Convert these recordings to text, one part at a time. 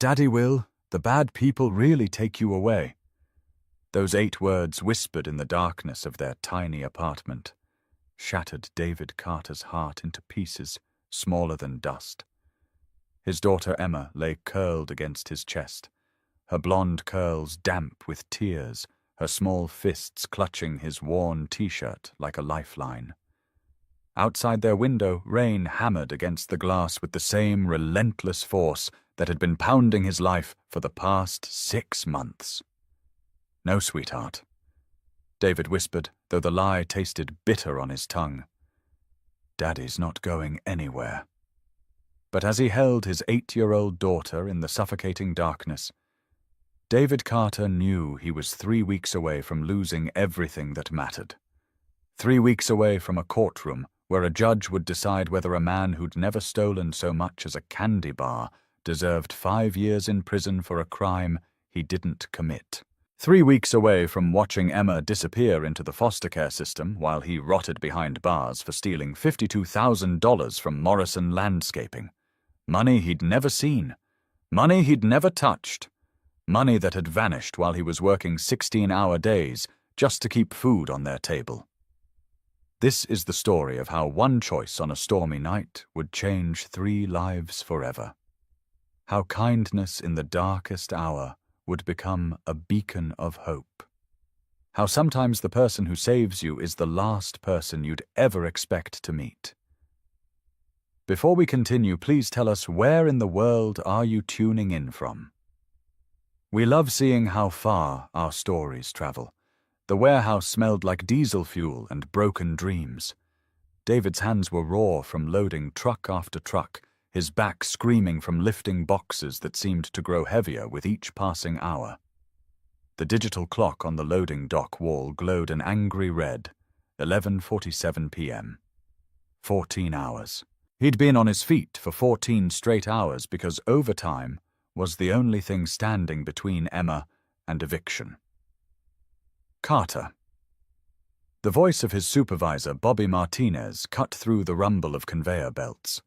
Daddy will, the bad people really take you away. Those 8 words whispered in the darkness of their tiny apartment shattered David Carter's heart into pieces smaller than dust. His daughter Emma lay curled against his chest, her blonde curls damp with tears, her small fists clutching his worn t-shirt like a lifeline. Outside their window, rain hammered against the glass with the same relentless force that had been pounding his life for the past 6 months. "No, sweetheart," David whispered, though the lie tasted bitter on his tongue. "Daddy's not going anywhere." But as he held his 8-year-old daughter in the suffocating darkness, David Carter knew he was 3 weeks away from losing everything that mattered. 3 weeks away from a courtroom where a judge would decide whether a man who'd never stolen so much as a candy bar deserved 5 years in prison for a crime he didn't commit. 3 weeks away from watching Emma disappear into the foster care system while he rotted behind bars for stealing $52,000 from Morrison Landscaping. Money he'd never seen. Money he'd never touched. Money that had vanished while he was working 16-hour days just to keep food on their table. This is the story of how one choice on a stormy night would change 3 lives forever. How kindness in the darkest hour would become a beacon of hope. How sometimes the person who saves you is the last person you'd ever expect to meet. Before we continue, please tell us, where in the world are you tuning in from? We love seeing how far our stories travel. The warehouse smelled like diesel fuel and broken dreams. David's hands were raw from loading truck after truck, his back screaming from lifting boxes that seemed to grow heavier with each passing hour. The digital clock on the loading dock wall glowed an angry red, 11:47 p.m. 14 hours. He'd been on his feet for 14 straight hours because overtime was the only thing standing between Emma and eviction. Carter. The voice of his supervisor, Bobby Martinez, cut through the rumble of conveyor belts.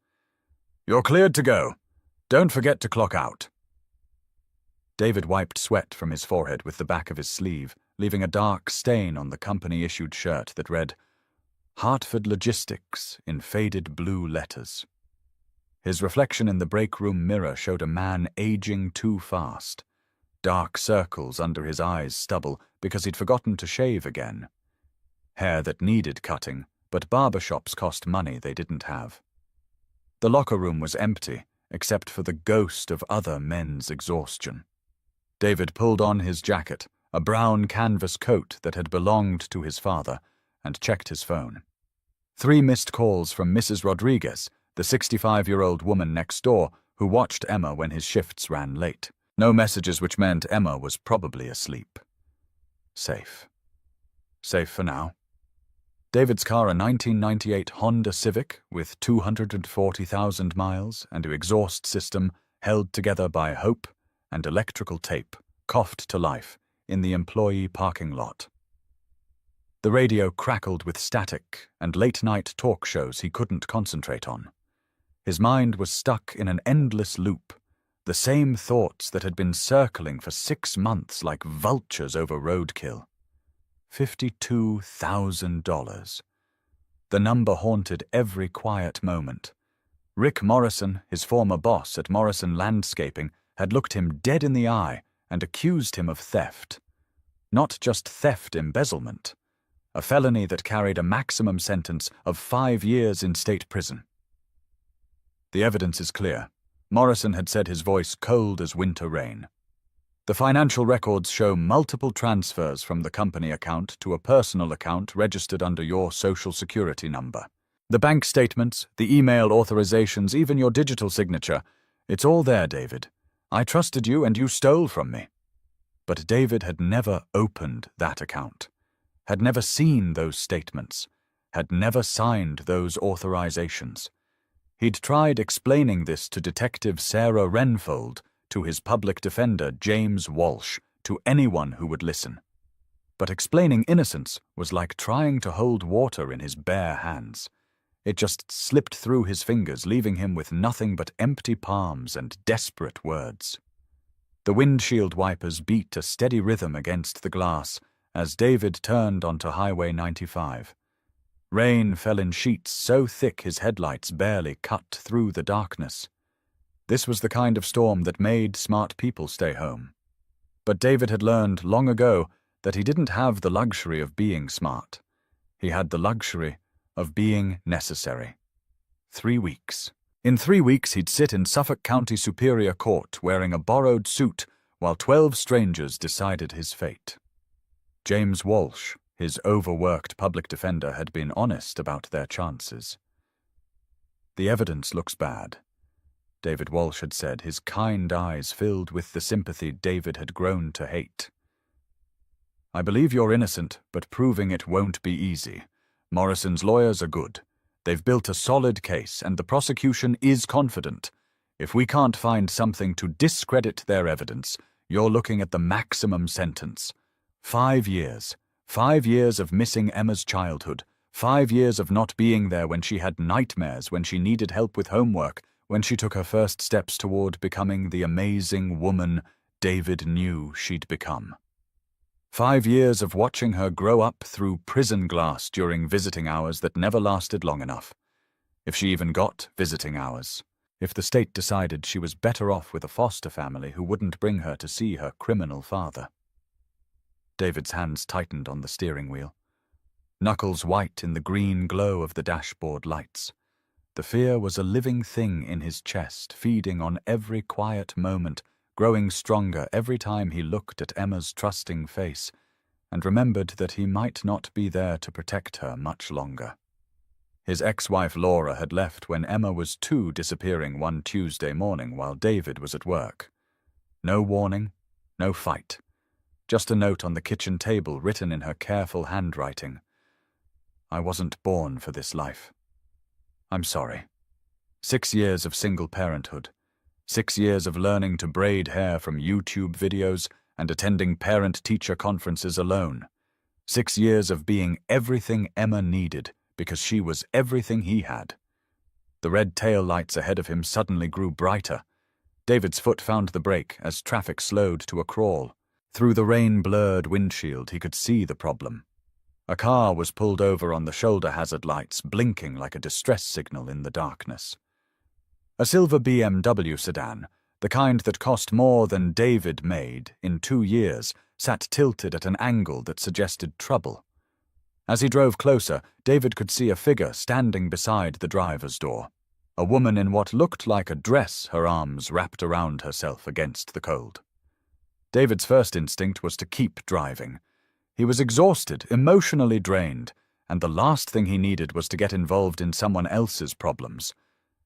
"You're cleared to go. Don't forget to clock out." David wiped sweat from his forehead with the back of his sleeve, leaving a dark stain on the company-issued shirt that read, "Hartford Logistics," in faded blue letters. His reflection in the break room mirror showed a man aging too fast. Dark circles under his eyes' stubble because he'd forgotten to shave again. Hair that needed cutting, but barbershops cost money they didn't have. The locker room was empty, except for the ghost of other men's exhaustion. David pulled on his jacket, a brown canvas coat that had belonged to his father, and checked his phone. 3 missed calls from Mrs. Rodriguez, the 65-year-old woman next door who watched Emma when his shifts ran late. No messages, which meant Emma was probably asleep. Safe. Safe for now. David's car, a 1998 Honda Civic with 240,000 miles and an exhaust system held together by hope and electrical tape, coughed to life in the employee parking lot. The radio crackled with static and late-night talk shows he couldn't concentrate on. His mind was stuck in an endless loop, the same thoughts that had been circling for 6 months like vultures over roadkill. $52,000. The number haunted every quiet moment. Rick Morrison, his former boss at Morrison Landscaping, had looked him dead in the eye and accused him of theft. Not just theft embezzlement, a felony that carried a maximum sentence of 5 years in state prison. The evidence is clear. Morrison had said, his voice cold as winter rain. The financial records show multiple transfers from the company account to a personal account registered under your social security number. The bank statements, the email authorizations, even your digital signature. It's all there, David. I trusted you and you stole from me. But David had never opened that account, had never seen those statements, had never signed those authorizations. He'd tried explaining this to Detective Sarah Renfold, to his public defender James Walsh, to anyone who would listen. But explaining innocence was like trying to hold water in his bare hands. It just slipped through his fingers, leaving him with nothing but empty palms and desperate words. The windshield wipers beat a steady rhythm against the glass as David turned onto Highway 95. Rain fell in sheets so thick his headlights barely cut through the darkness. This was the kind of storm that made smart people stay home. But David had learned long ago that he didn't have the luxury of being smart. He had the luxury of being necessary. 3 weeks. In 3 weeks he'd sit in Suffolk County Superior Court wearing a borrowed suit while 12 strangers decided his fate. James Walsh, his overworked public defender, had been honest about their chances. "The evidence looks bad," David Walsh had said, his kind eyes filled with the sympathy David had grown to hate. "I believe you're innocent, but proving it won't be easy. Morrison's lawyers are good. They've built a solid case, and the prosecution is confident. If we can't find something to discredit their evidence, you're looking at the maximum sentence. 5 years. 5 years of missing Emma's childhood. 5 years of not being there when she had nightmares, when she needed help with homework, when she took her first steps toward becoming the amazing woman David knew she'd become. 5 years of watching her grow up through prison glass during visiting hours that never lasted long enough. If she even got visiting hours. If the state decided she was better off with a foster family who wouldn't bring her to see her criminal father. David's hands tightened on the steering wheel, knuckles white in the green glow of the dashboard lights. The fear was a living thing in his chest, feeding on every quiet moment, growing stronger every time he looked at Emma's trusting face and remembered that he might not be there to protect her much longer. His ex-wife Laura had left when Emma was 2, disappearing one Tuesday morning while David was at work. No warning, no fight. Just a note on the kitchen table written in her careful handwriting. "I wasn't born for this life. I'm sorry." 6 years of single parenthood. 6 years of learning to braid hair from YouTube videos and attending parent-teacher conferences alone. 6 years of being everything Emma needed because she was everything he had. The red tail lights ahead of him suddenly grew brighter. David's foot found the brake as traffic slowed to a crawl. Through the rain-blurred windshield, he could see the problem. A car was pulled over on the shoulder hazard lights, blinking like a distress signal in the darkness. A silver BMW sedan, the kind that cost more than David made in 2 years, sat tilted at an angle that suggested trouble. As he drove closer, David could see a figure standing beside the driver's door. A woman in what looked like a dress, her arms wrapped around herself against the cold. David's first instinct was to keep driving. He was exhausted, emotionally drained, and the last thing he needed was to get involved in someone else's problems,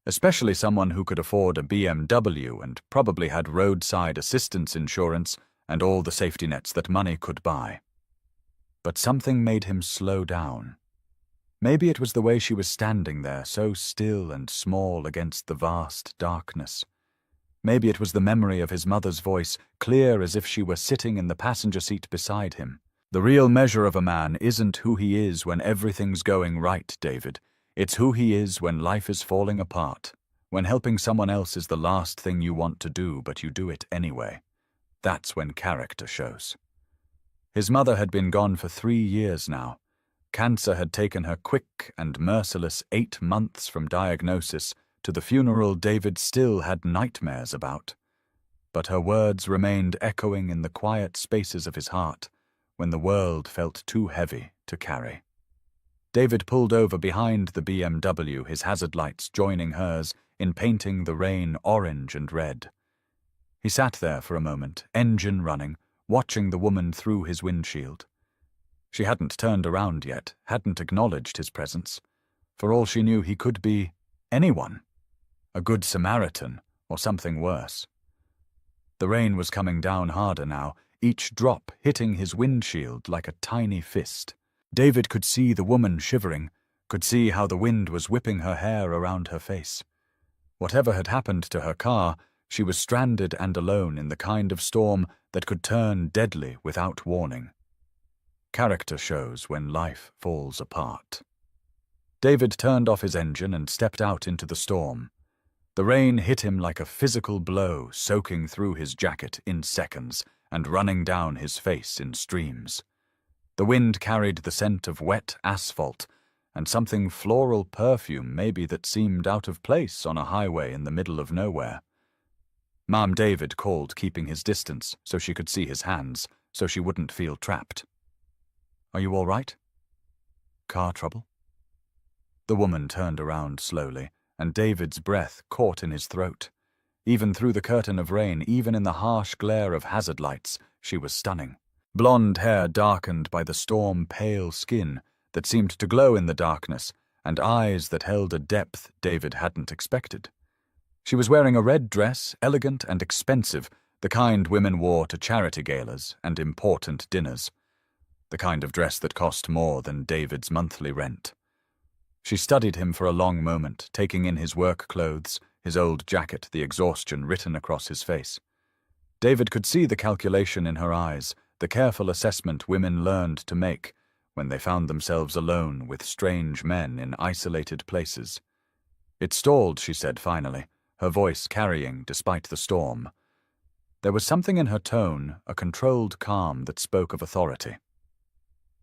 especially someone who could afford a BMW and probably had roadside assistance insurance and all the safety nets that money could buy. But something made him slow down. Maybe it was the way she was standing there, so still and small against the vast darkness. Maybe it was the memory of his mother's voice, clear as if she were sitting in the passenger seat beside him. "The real measure of a man isn't who he is when everything's going right, David. It's who he is when life is falling apart, when helping someone else is the last thing you want to do, but you do it anyway. That's when character shows." His mother had been gone for 3 years now. Cancer had taken her quick and merciless 8 months from diagnosis to the funeral David still had nightmares about. But her words remained echoing in the quiet spaces of his heart when the world felt too heavy to carry. David pulled over behind the BMW, his hazard lights joining hers in painting the rain orange and red. He sat there for a moment, engine running, watching the woman through his windshield. She hadn't turned around yet, hadn't acknowledged his presence. For all she knew, he could be anyone. A good Samaritan, or something worse. The rain was coming down harder now, each drop hitting his windshield like a tiny fist. David could see the woman shivering, could see how the wind was whipping her hair around her face. Whatever had happened to her car, she was stranded and alone in the kind of storm that could turn deadly without warning. Character shows when life falls apart. David turned off his engine and stepped out into the storm. The rain hit him like a physical blow, soaking through his jacket in seconds and running down his face in streams. The wind carried the scent of wet asphalt and something floral perfume maybe that seemed out of place on a highway in the middle of nowhere. Mom David called, keeping his distance so she could see his hands, so she wouldn't feel trapped. "Are you all right? Car trouble?" The woman turned around slowly, and David's breath caught in his throat. Even through the curtain of rain, even in the harsh glare of hazard lights, she was stunning. Blonde hair darkened by the storm-pale skin that seemed to glow in the darkness, and eyes that held a depth David hadn't expected. She was wearing a red dress, elegant and expensive, the kind women wore to charity galas and important dinners. The kind of dress that cost more than David's monthly rent. She studied him for a long moment, taking in his work clothes, his old jacket, the exhaustion written across his face. David could see the calculation in her eyes, the careful assessment women learned to make when they found themselves alone with strange men in isolated places. It stalled, she said finally, her voice carrying despite the storm. There was something in her tone, a controlled calm that spoke of authority.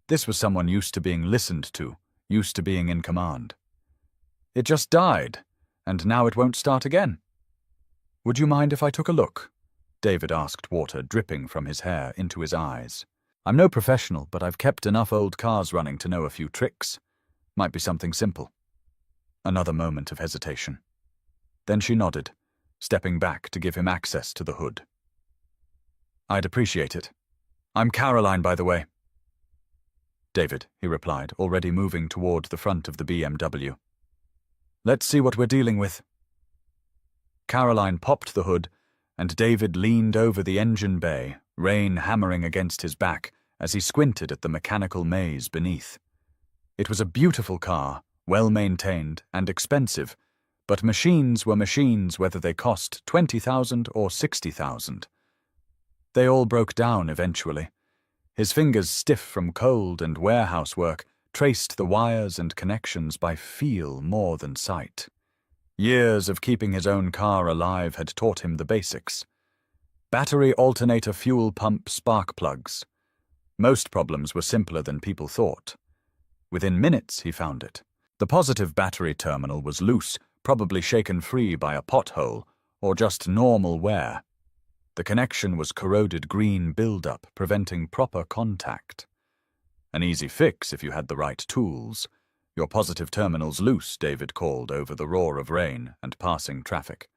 This was someone used to being listened to, used to being in command. "It just died, and now it won't start again." "Would you mind if I took a look?" David asked, water dripping from his hair into his eyes. "I'm no professional, but I've kept enough old cars running to know a few tricks. Might be something simple." Another moment of hesitation. Then she nodded, stepping back to give him access to the hood. "I'd appreciate it. I'm Caroline, by the way." "David," he replied, already moving toward the front of the BMW. "Let's see what we're dealing with." Caroline popped the hood, and David leaned over the engine bay, rain hammering against his back as he squinted at the mechanical maze beneath. It was a beautiful car, well-maintained and expensive, but machines were machines whether they cost $20,000 or $60,000. They all broke down eventually. His fingers, stiff from cold and warehouse work, traced the wires and connections by feel more than sight. Years of keeping his own car alive had taught him the basics. Battery alternator fuel pump spark plugs. Most problems were simpler than people thought. Within minutes he found it. The positive battery terminal was loose, probably shaken free by a pothole, or just normal wear. The connection was corroded green buildup, preventing proper contact. An easy fix if you had the right tools. "Your positive terminal's loose," David called over the roar of rain and passing traffic.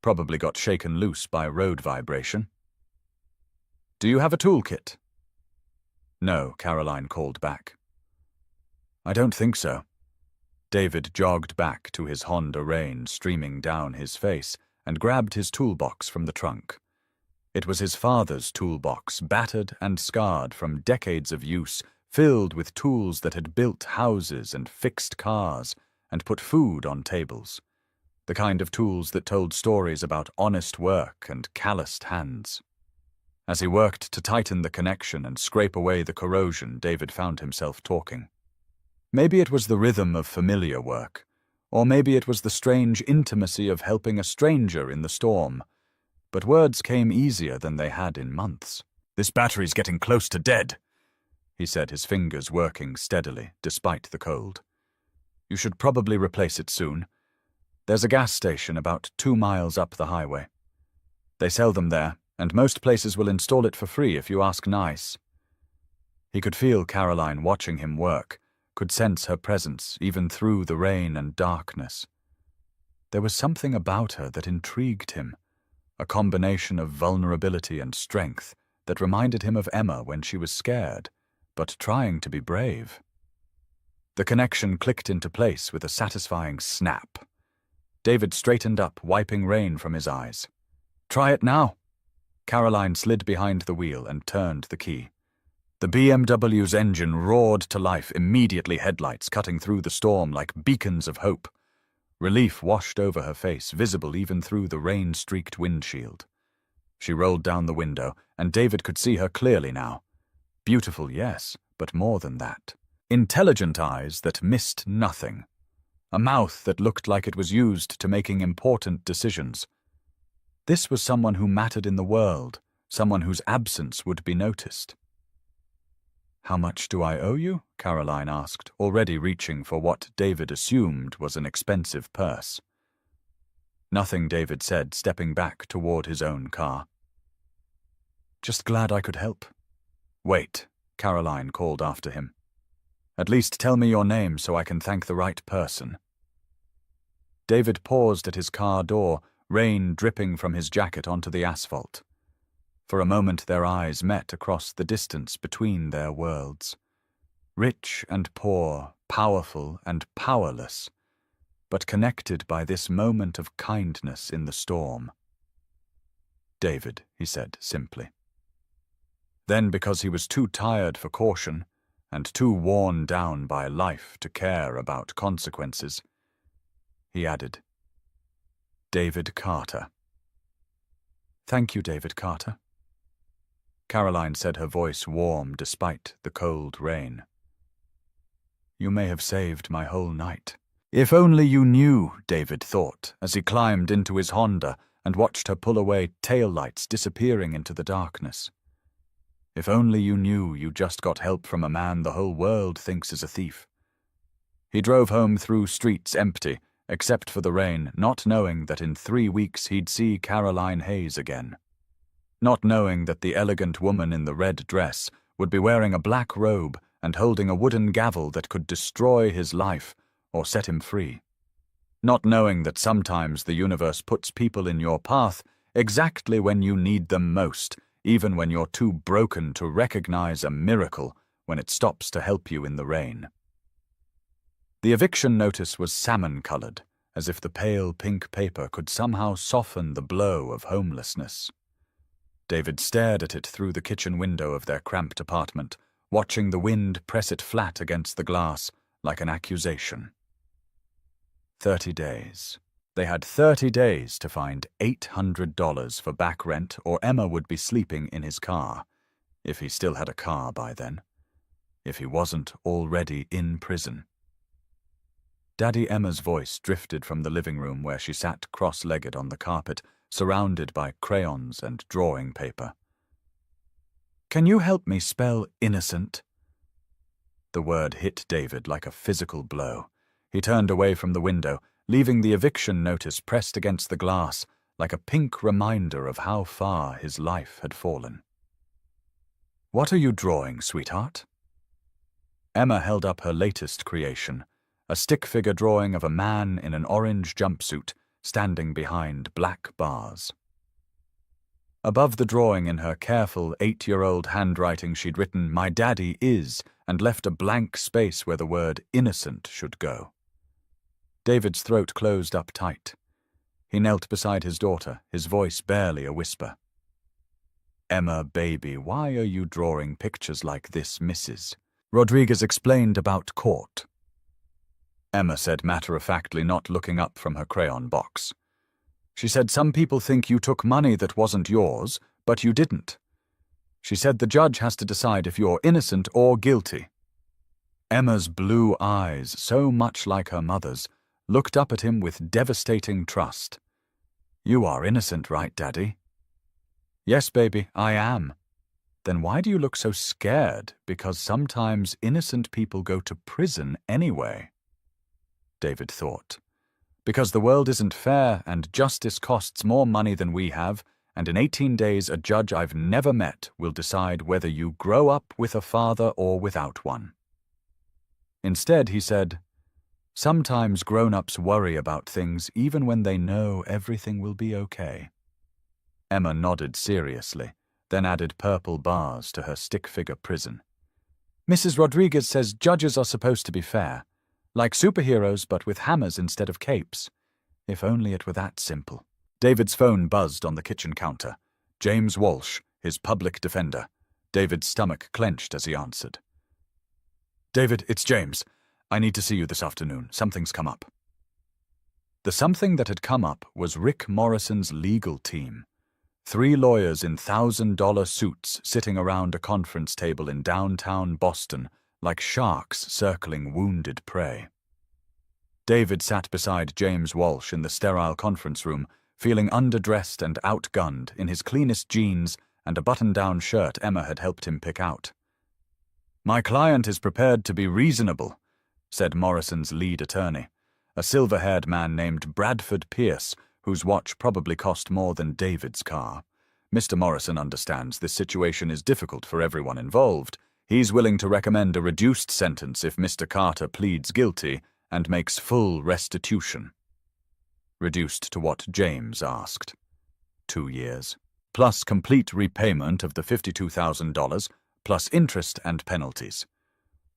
Probably got shaken loose by road vibration. "Do you have a toolkit?" "No," Caroline called back. "I don't think so." David jogged back to his Honda rain streaming down his face and grabbed his toolbox from the trunk. It was his father's toolbox, battered and scarred from decades of use, filled with tools that had built houses and fixed cars and put food on tables. The kind of tools that told stories about honest work and calloused hands. As he worked to tighten the connection and scrape away the corrosion, David found himself talking. Maybe it was the rhythm of familiar work, or maybe it was the strange intimacy of helping a stranger in the storm. But words came easier than they had in months. "This battery's getting close to dead," he said, his fingers working steadily, despite the cold. "You should probably replace it soon. There's a gas station about 2 miles up the highway. They sell them there, and most places will install it for free if you ask nice." He could feel Caroline watching him work, could sense her presence even through the rain and darkness. There was something about her that intrigued him. A combination of vulnerability and strength that reminded him of Emma when she was scared, but trying to be brave. The connection clicked into place with a satisfying snap. David straightened up, wiping rain from his eyes. "Try it now." Caroline slid behind the wheel and turned the key. The BMW's engine roared to life, immediately headlights cutting through the storm like beacons of hope. Relief washed over her face, visible even through the rain-streaked windshield. She rolled down the window, and David could see her clearly now. Beautiful, yes, but more than that. Intelligent eyes that missed nothing. a mouth that looked like it was used to making important decisions. This was someone who mattered in the world, someone whose absence would be noticed. "How much do I owe you?" Caroline asked, already reaching for what David assumed was an expensive purse. "Nothing," David said, stepping back toward his own car. "Just glad I could help." "Wait," Caroline called after him. "At least tell me your name so I can thank the right person." David paused at his car door, rain dripping from his jacket onto the asphalt. For a moment their eyes met across the distance between their worlds. Rich and poor, powerful and powerless, but connected by this moment of kindness in the storm. "David," he said simply. Then, because he was too tired for caution, and too worn down by life to care about consequences, he added, "David Carter." "Thank you, David Carter." Caroline said, her voice warm despite the cold rain. "You may have saved my whole night." "If only you knew," David thought, as he climbed into his Honda and watched her pull away, taillights disappearing into the darkness. "If only you knew you just got help from a man the whole world thinks is a thief." He drove home through streets empty, except for the rain, not knowing that in 3 weeks he'd see Caroline Hayes again. Not knowing that the elegant woman in the red dress would be wearing a black robe and holding a wooden gavel that could destroy his life or set him free. Not knowing that sometimes the universe puts people in your path exactly when you need them most, even when you're too broken to recognize a miracle when it stops to help you in the rain. The eviction notice was salmon-colored, as if the pale pink paper could somehow soften the blow of homelessness. David stared at it through the kitchen window of their cramped apartment, watching the wind press it flat against the glass like an accusation. 30 days. They had 30 days to find $800 for back rent, or Emma would be sleeping in his car, if he still had a car by then, if he wasn't already in prison. Daddy Emma's voice drifted from the living room where she sat cross-legged on the carpet, surrounded by crayons and drawing paper. "Can you help me spell innocent?" The word hit David like a physical blow. He turned away from the window, leaving the eviction notice pressed against the glass like a pink reminder of how far his life had fallen. "What are you drawing, sweetheart?" Emma held up her latest creation, a stick figure drawing of a man in an orange jumpsuit standing behind black bars. Above the drawing, in her careful 8-year-old handwriting, she'd written, "My daddy is," and left a blank space where the word innocent should go. David's throat closed up tight. He knelt beside his daughter, his voice barely a whisper. "Emma, baby, why are you drawing pictures like this, Mrs.?" Rodriguez explained about court. Emma said matter-of-factly, not looking up from her crayon box. She said, "Some people think you took money that wasn't yours, but you didn't." She said the judge has to decide if you're innocent or guilty. Emma's blue eyes, so much like her mother's, looked up at him with devastating trust. "You are innocent, right, Daddy?" "Yes, baby, I am." "Then why do you look so scared? Because sometimes innocent people go to prison anyway." David thought. "Because the world isn't fair and justice costs more money than we have, and in 18 days a judge I've never met will decide whether you grow up with a father or without one." Instead, he said, "Sometimes grown-ups worry about things even when they know everything will be okay." Emma nodded seriously, then added purple bars to her stick-figure prison. "Mrs. Rodriguez says judges are supposed to be fair, like superheroes but with hammers instead of capes. If only it were that simple." David's phone buzzed on the kitchen counter. James Walsh, his public defender. David's stomach clenched as he answered. "David, it's James. I need to see you this afternoon. Something's come up." The something that had come up was Rick Morrison's legal team. 3 lawyers in $1,000 suits sitting around a conference table in downtown Boston like sharks circling wounded prey. David sat beside James Walsh in the sterile conference room, feeling underdressed and outgunned in his cleanest jeans and a button-down shirt Emma had helped him pick out. "My client is prepared to be reasonable," said Morrison's lead attorney, a silver-haired man named Bradford Pierce, whose watch probably cost more than David's car. "Mr. Morrison understands this situation is difficult for everyone involved. He's willing to recommend a reduced sentence if Mr. Carter pleads guilty and makes full restitution." Reduced to what James asked. 2 years. Plus complete repayment of the $52,000, plus interest and penalties.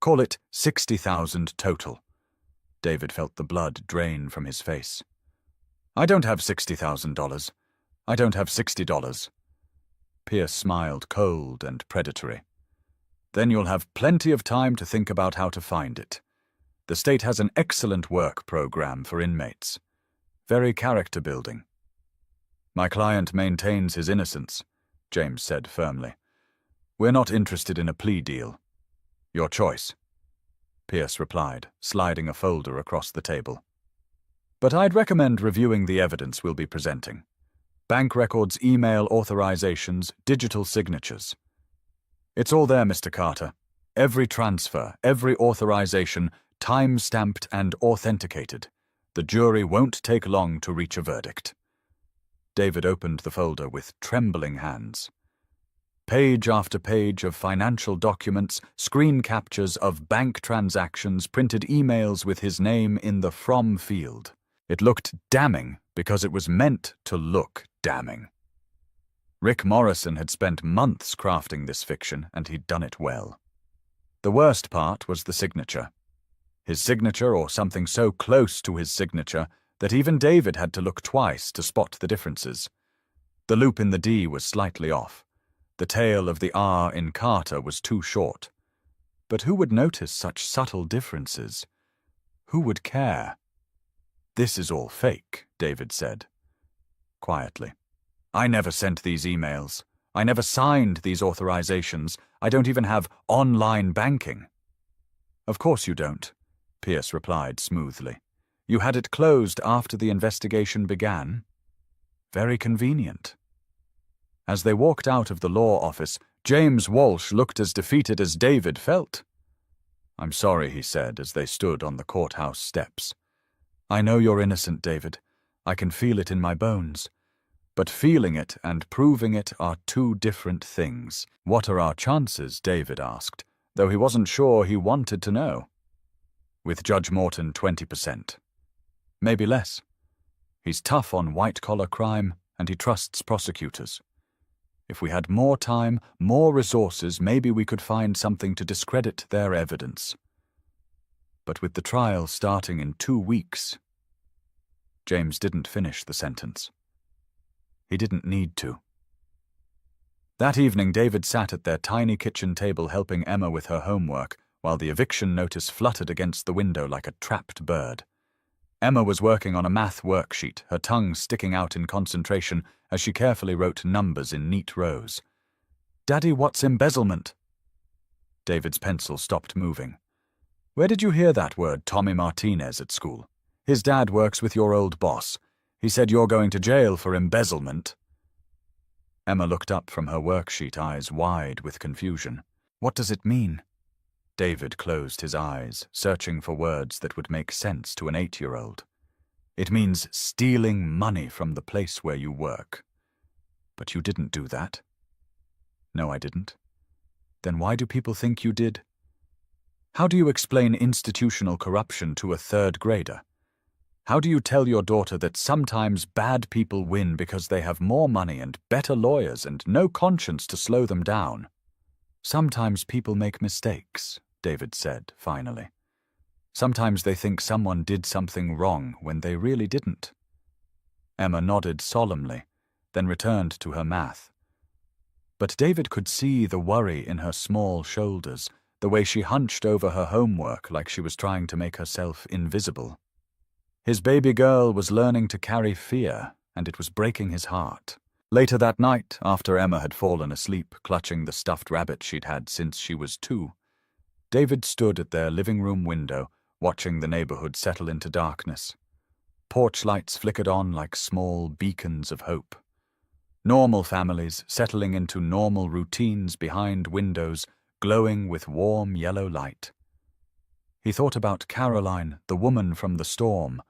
Call it $60,000 total. David felt the blood drain from his face. "I don't have $60,000. I don't have $60. Pierce smiled cold and predatory. "Then you'll have plenty of time to think about how to find it. The state has an excellent work program for inmates. Very character-building." "My client maintains his innocence," James said firmly. "We're not interested in a plea deal." "Your choice," Pierce replied, sliding a folder across the table. "But I'd recommend reviewing the evidence we'll be presenting. Bank records, email authorizations, digital signatures. It's all there, Mr. Carter. Every transfer, every authorization, time-stamped and authenticated. The jury won't take long to reach a verdict." David opened the folder with trembling hands. Page after page of financial documents, screen captures of bank transactions, printed emails with his name in the from field. It looked damning because it was meant to look damning. Rick Morrison had spent months crafting this fiction, and he'd done it well. The worst part was the signature. His signature, or something so close to his signature that even David had to look twice to spot the differences. The loop in the D was slightly off. The tail of the R in Carter was too short. But who would notice such subtle differences? Who would care? "This is all fake," David said, quietly. "I never sent these emails. I never signed these authorizations. I don't even have online banking." "Of course you don't," Pierce replied smoothly. "You had it closed after the investigation began. Very convenient." As they walked out of the law office, James Walsh looked as defeated as David felt. "I'm sorry," he said as they stood on the courthouse steps. "I know you're innocent, David. I can feel it in my bones. But feeling it and proving it are two different things." "What are our chances?" David asked, though he wasn't sure he wanted to know. "With Judge Morton, 20%. Maybe less. He's tough on white-collar crime, and he trusts prosecutors. If we had more time, more resources, maybe we could find something to discredit their evidence. But with the trial starting in 2 weeks..." James didn't finish the sentence. He didn't need to. That evening, David sat at their tiny kitchen table helping Emma with her homework, while the eviction notice fluttered against the window like a trapped bird. Emma was working on a math worksheet, her tongue sticking out in concentration as she carefully wrote numbers in neat rows. "Daddy, what's embezzlement?" David's pencil stopped moving. "Where did you hear that word, Tommy Martinez, at school? His dad works with your old boss. He said you're going to jail for embezzlement." Emma looked up from her worksheet, eyes wide with confusion. "What does it mean?" David closed his eyes, searching for words that would make sense to an 8-year-old. "It means stealing money from the place where you work." "But you didn't do that." "No, I didn't." "Then why do people think you did?" "How do you explain institutional corruption to a 3rd grader? How do you tell your daughter that sometimes bad people win because they have more money and better lawyers and no conscience to slow them down?" "Sometimes people make mistakes," David said, finally. "Sometimes they think someone did something wrong when they really didn't." Emma nodded solemnly, then returned to her math. But David could see the worry in her small shoulders, the way she hunched over her homework like she was trying to make herself invisible. His baby girl was learning to carry fear, and it was breaking his heart. Later that night, after Emma had fallen asleep, clutching the stuffed rabbit she'd had since she was 2, David stood at their living room window, watching the neighborhood settle into darkness. Porch lights flickered on like small beacons of hope. Normal families settling into normal routines behind windows glowing with warm yellow light. He thought about Caroline, the woman from the storm.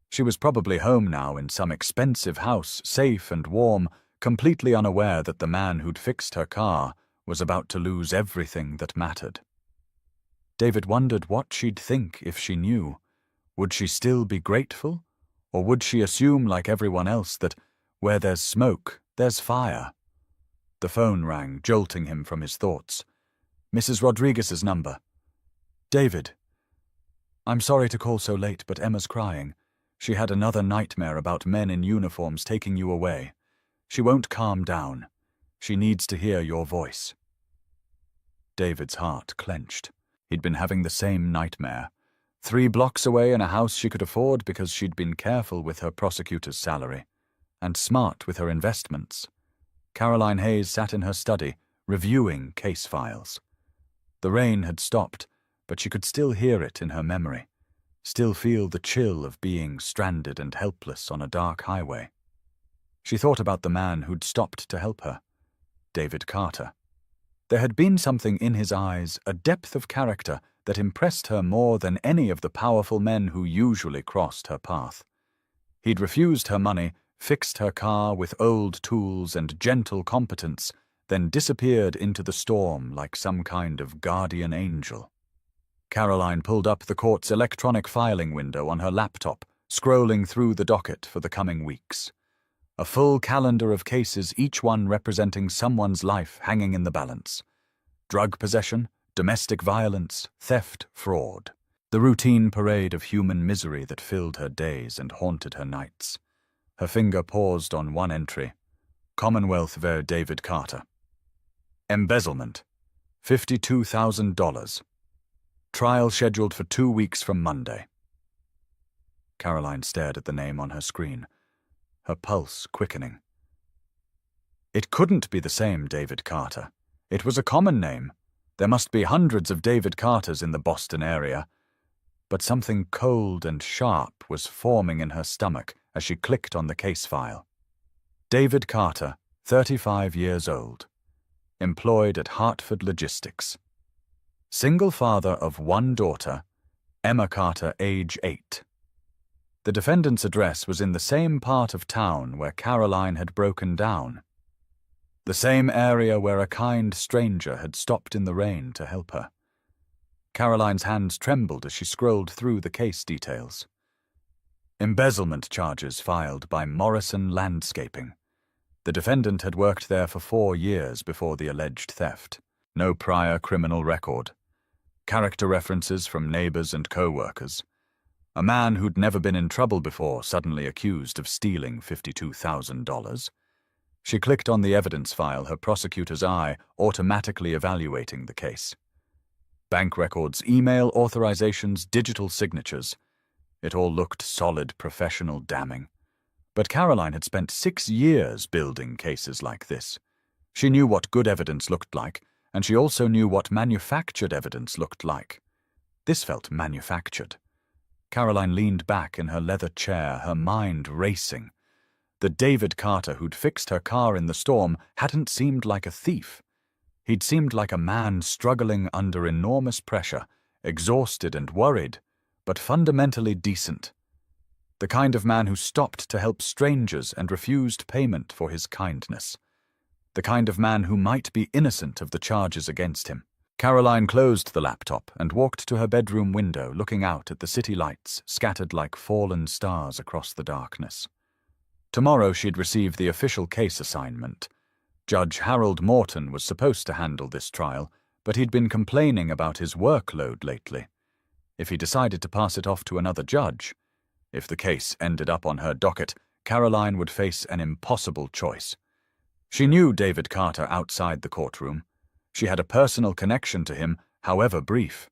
She was probably home now in some expensive house, safe and warm, completely unaware that the man who'd fixed her car was about to lose everything that mattered. David wondered what she'd think if she knew. Would she still be grateful? Or would she assume, like everyone else, that where there's smoke, there's fire? The phone rang, jolting him from his thoughts. Mrs. Rodriguez's number. David. I'm sorry to call so late, but Emma's crying. She had another nightmare about men in uniforms taking you away. She won't calm down. She needs to hear your voice. David's heart clenched. He'd been having the same nightmare. 3 blocks away in a house she could afford because she'd been careful with her prosecutor's salary, and smart with her investments. Caroline Hayes sat in her study, reviewing case files. The rain had stopped, but she could still hear it in her memory, still feel the chill of being stranded and helpless on a dark highway. She thought about the man who'd stopped to help her, David Carter. There had been something in his eyes, a depth of character that impressed her more than any of the powerful men who usually crossed her path. He'd refused her money, fixed her car with old tools and gentle competence, then disappeared into the storm like some kind of guardian angel. Caroline pulled up the court's electronic filing window on her laptop, scrolling through the docket for the coming weeks. A full calendar of cases, each one representing someone's life hanging in the balance. Drug possession, domestic violence, theft, fraud. The routine parade of human misery that filled her days and haunted her nights. Her finger paused on one entry. Commonwealth ver David Carter. Embezzlement. $52,000. Trial scheduled for 2 weeks from Monday. Caroline stared at the name on her screen, her pulse quickening. It couldn't be the same David Carter. It was a common name. There must be hundreds of David Carters in the Boston area. But something cold and sharp was forming in her stomach as she clicked on the case file. David Carter, 35 years old. Employed at Hartford Logistics. Single father of 1 daughter, Emma Carter, age 8. The defendant's address was in the same part of town where Caroline had broken down. The same area where a kind stranger had stopped in the rain to help her. Caroline's hands trembled as she scrolled through the case details. Embezzlement charges filed by Morrison Landscaping. The defendant had worked there for 4 years before the alleged theft. No prior criminal record. Character references from neighbors and co-workers. A man who'd never been in trouble before suddenly accused of stealing $52,000. She clicked on the evidence file, her prosecutor's eye automatically evaluating the case. Bank records, email authorizations, digital signatures. It all looked solid, professional damning. But Caroline had spent 6 years building cases like this. She knew what good evidence looked like, and she also knew what manufactured evidence looked like. This felt manufactured. Caroline leaned back in her leather chair, her mind racing. The David Carter who'd fixed her car in the storm hadn't seemed like a thief. He'd seemed like a man struggling under enormous pressure, exhausted and worried, but fundamentally decent. The kind of man who stopped to help strangers and refused payment for his kindness. The kind of man who might be innocent of the charges against him. Caroline closed the laptop and walked to her bedroom window, looking out at the city lights scattered like fallen stars across the darkness. Tomorrow she'd receive the official case assignment. Judge Harold Morton was supposed to handle this trial, but he'd been complaining about his workload lately. If he decided to pass it off to another judge, if the case ended up on her docket, Caroline would face an impossible choice. She knew David Carter outside the courtroom. She had a personal connection to him, however brief.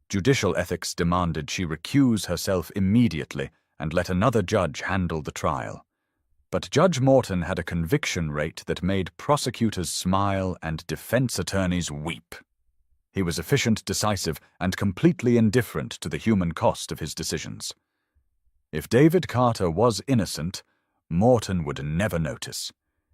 Judicial ethics demanded she recuse herself immediately and let another judge handle the trial. But Judge Morton had a conviction rate that made prosecutors smile and defense attorneys weep. He was efficient, decisive, and completely indifferent to the human cost of his decisions. If David Carter was innocent, Morton would never notice.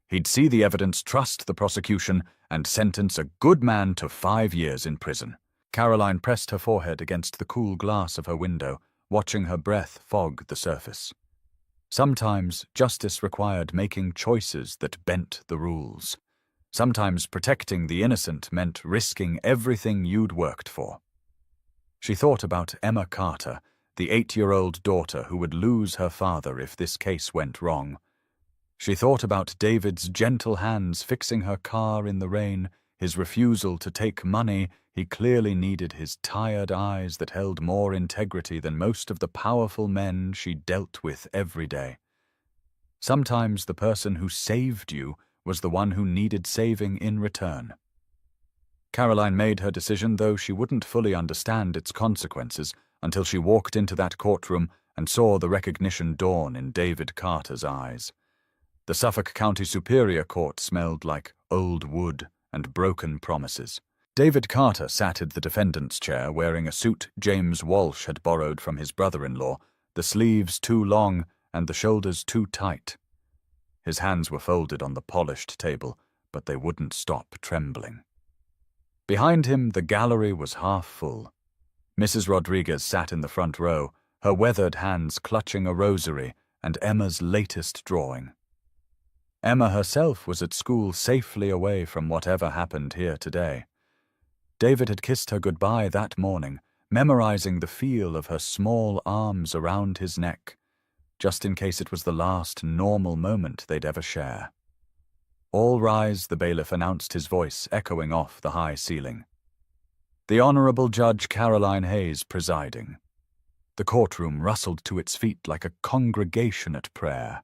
He'd see the evidence, trust the prosecution, and sentence a good man to 5 years in prison. Caroline pressed her forehead against the cool glass of her window, watching her breath fog the surface. Sometimes justice required making choices that bent the rules. Sometimes protecting the innocent meant risking everything you'd worked for. She thought about Emma Carter, the 8-year-old daughter who would lose her father if this case went wrong. She thought about David's gentle hands fixing her car in the rain, his refusal to take money. He clearly needed his tired eyes that held more integrity than most of the powerful men she dealt with every day. Sometimes the person who saved you was the one who needed saving in return. Caroline made her decision, though she wouldn't fully understand its consequences until she walked into that courtroom and saw the recognition dawn in David Carter's eyes. The Suffolk County Superior Court smelled like old wood and broken promises. David Carter sat in the defendant's chair wearing a suit James Walsh had borrowed from his brother-in-law, the sleeves too long and the shoulders too tight. His hands were folded on the polished table, but they wouldn't stop trembling. Behind him, the gallery was half full. Mrs. Rodriguez sat in the front row, her weathered hands clutching a rosary and Emma's latest drawing. Emma herself was at school, safely away from whatever happened here today. David had kissed her goodbye that morning, memorizing the feel of her small arms around his neck, just in case it was the last normal moment they'd ever share. "All rise," the bailiff announced, his voice echoing off the high ceiling. The Honorable Judge Caroline Hayes presiding. The courtroom rustled to its feet like a congregation at prayer.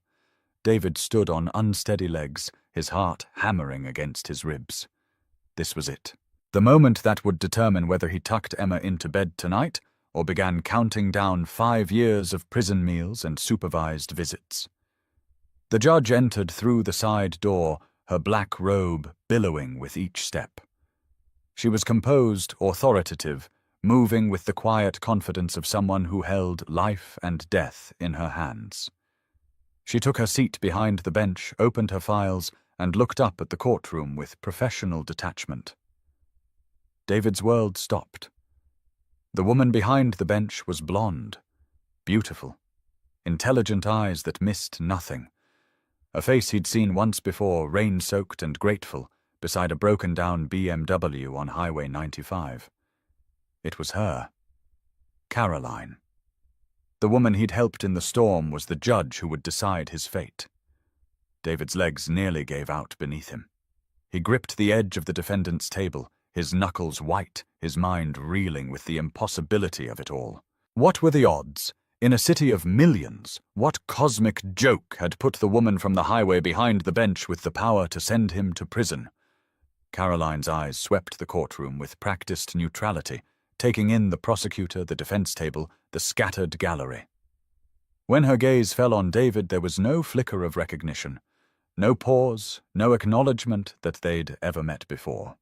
David stood on unsteady legs, his heart hammering against his ribs. This was it. The moment that would determine whether he tucked Emma into bed tonight or began counting down 5 years of prison meals and supervised visits. The judge entered through the side door, her black robe billowing with each step. She was composed, authoritative, moving with the quiet confidence of someone who held life and death in her hands. She took her seat behind the bench, opened her files, and looked up at the courtroom with professional detachment. David's world stopped. The woman behind the bench was blonde, beautiful, intelligent eyes that missed nothing. A face he'd seen once before, rain-soaked and grateful, beside a broken-down BMW on Highway 95. It was her. Caroline. The woman he'd helped in the storm was the judge who would decide his fate. David's legs nearly gave out beneath him. He gripped the edge of the defendant's table, his knuckles white, his mind reeling with the impossibility of it all. What were the odds? In a city of millions, what cosmic joke had put the woman from the highway behind the bench with the power to send him to prison? Caroline's eyes swept the courtroom with practiced neutrality, taking in the prosecutor, the defense table, the scattered gallery. When her gaze fell on David, there was no flicker of recognition, no pause, no acknowledgement that they'd ever met before.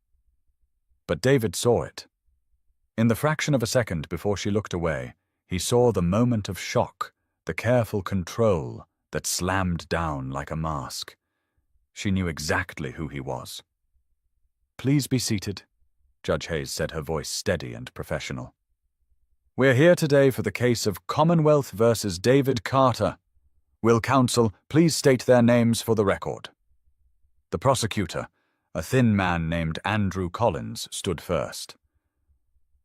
But David saw it. In the fraction of a second before she looked away, he saw the moment of shock, the careful control that slammed down like a mask. She knew exactly who he was. "Please be seated," Judge Hayes said, her voice steady and professional. "We're here today for the case of Commonwealth versus David Carter. Will counsel please state their names for the record?" The prosecutor, a thin man named Andrew Collins, stood first.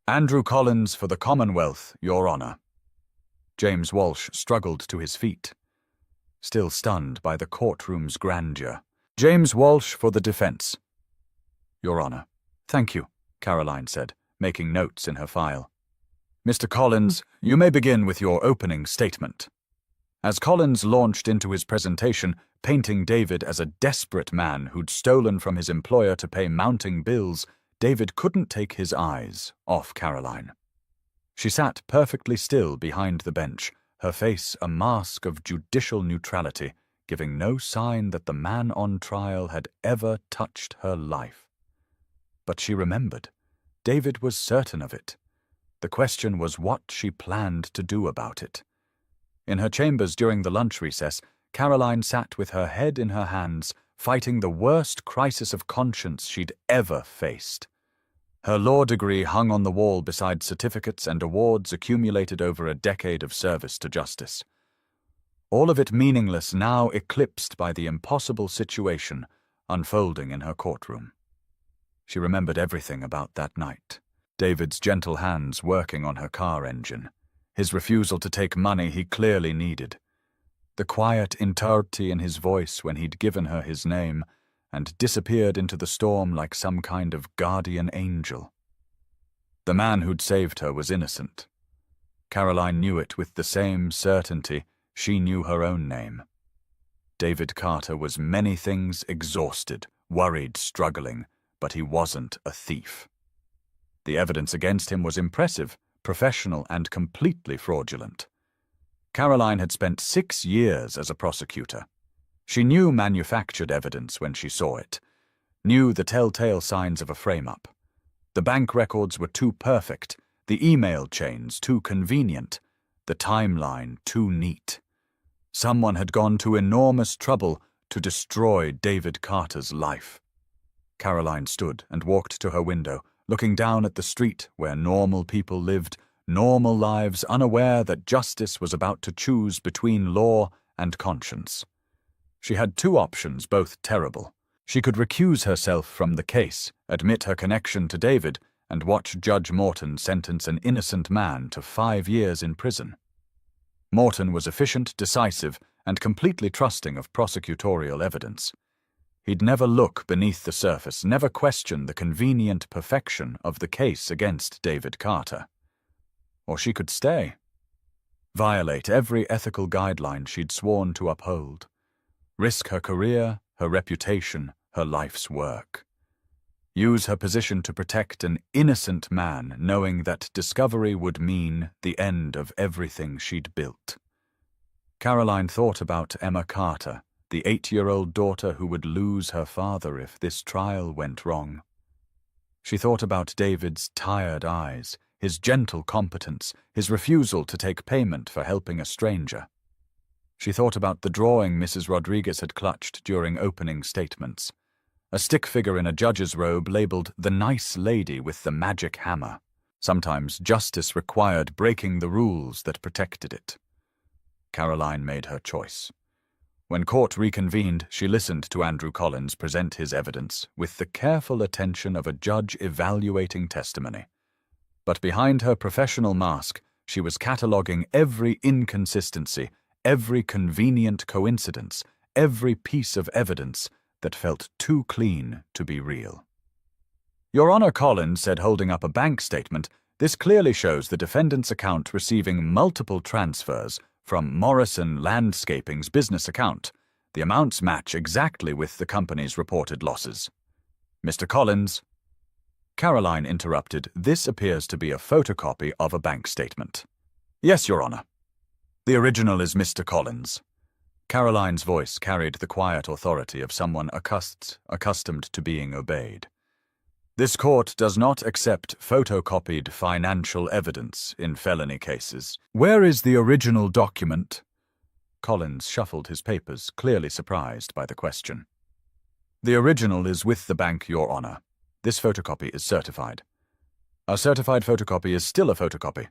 "Andrew Collins for the Commonwealth, Your Honor." James Walsh struggled to his feet, still stunned by the courtroom's grandeur. "James Walsh for the defense." "Your Honor." "Thank you," Caroline said, making notes in her file. "Mr. Collins, you may begin with your opening statement." As Collins launched into his presentation, painting David as a desperate man who'd stolen from his employer to pay mounting bills, David couldn't take his eyes off Caroline. She sat perfectly still behind the bench, her face a mask of judicial neutrality, giving no sign that the man on trial had ever touched her life. But she remembered. David was certain of it. The question was what she planned to do about it. In her chambers during the lunch recess, Caroline sat with her head in her hands, fighting the worst crisis of conscience she'd ever faced. Her law degree hung on the wall beside certificates and awards accumulated over a decade of service to justice. All of it meaningless, now eclipsed by the impossible situation unfolding in her courtroom. She remembered everything about that night. David's gentle hands working on her car engine, his refusal to take money he clearly needed, the quiet entirety in his voice when he'd given her his name and disappeared into the storm like some kind of guardian angel. The man who'd saved her was innocent. Caroline knew it with the same certainty she knew her own name. David Carter was many things, exhausted, worried, struggling, but he wasn't a thief. The evidence against him was impressive, professional, and completely fraudulent. Caroline had spent 6 years as a prosecutor. She knew manufactured evidence when she saw it, knew the telltale signs of a frame-up. The bank records were too perfect, the email chains too convenient, the timeline too neat. Someone had gone to enormous trouble to destroy David Carter's life. Caroline stood and walked to her window, looking down at the street where normal people lived, normal lives, unaware that justice was about to choose between law and conscience. She had 2 options, both terrible. She could recuse herself from the case, admit her connection to David, and watch Judge Morton sentence an innocent man to 5 years in prison. Morton was efficient, decisive, and completely trusting of prosecutorial evidence. He'd never look beneath the surface, never question the convenient perfection of the case against David Carter. Or she could stay. Violate every ethical guideline she'd sworn to uphold. Risk her career, her reputation, her life's work. Use her position to protect an innocent man, knowing that discovery would mean the end of everything she'd built. Caroline thought about Emma Carter, the 8-year-old daughter who would lose her father if this trial went wrong. She thought about David's tired eyes, his gentle competence, his refusal to take payment for helping a stranger. She thought about the drawing Mrs. Rodriguez had clutched during opening statements, a stick figure in a judge's robe labeled the nice lady with the magic hammer. Sometimes justice required breaking the rules that protected it. Caroline made her choice. When court reconvened, she listened to Andrew Collins present his evidence with the careful attention of a judge evaluating testimony. But behind her professional mask, she was cataloguing every inconsistency, every convenient coincidence, every piece of evidence that felt too clean to be real. "Your Honor," Collins said, holding up a bank statement, "this clearly shows the defendant's account receiving multiple transfers from Morrison Landscaping's business account. The amounts match exactly with the company's reported losses." "Mr. Collins." Caroline interrupted. "This appears to be a photocopy of a bank statement." "Yes, Your Honor." "The original is Mr. Collins." Caroline's voice carried the quiet authority of someone accustomed to being obeyed. "This court does not accept photocopied financial evidence in felony cases. Where is the original document?" Collins shuffled his papers, clearly surprised by the question. "The original is with the bank, Your Honor. This photocopy is certified." "A certified photocopy is still a photocopy.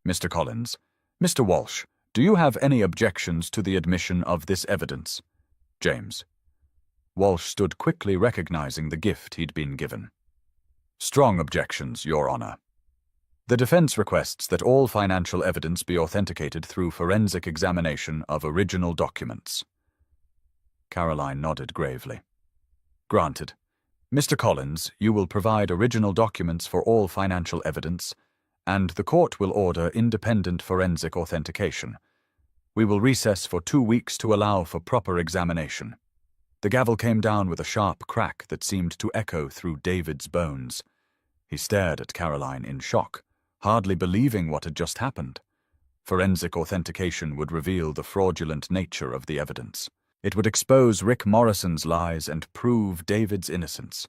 Mr. Collins. Mr. Walsh, do you have any objections to the admission of this evidence?" "James." Walsh stood quickly, recognizing the gift he'd been given. "Strong objections, Your Honor. The defense requests that all financial evidence be authenticated through forensic examination of original documents." Caroline nodded gravely. "Granted. Mr. Collins, you will provide original documents for all financial evidence, and the court will order independent forensic authentication. We will recess for 2 weeks to allow for proper examination." The gavel came down with a sharp crack that seemed to echo through David's bones. He stared at Caroline in shock, hardly believing what had just happened. Forensic authentication would reveal the fraudulent nature of the evidence. It would expose Rick Morrison's lies and prove David's innocence.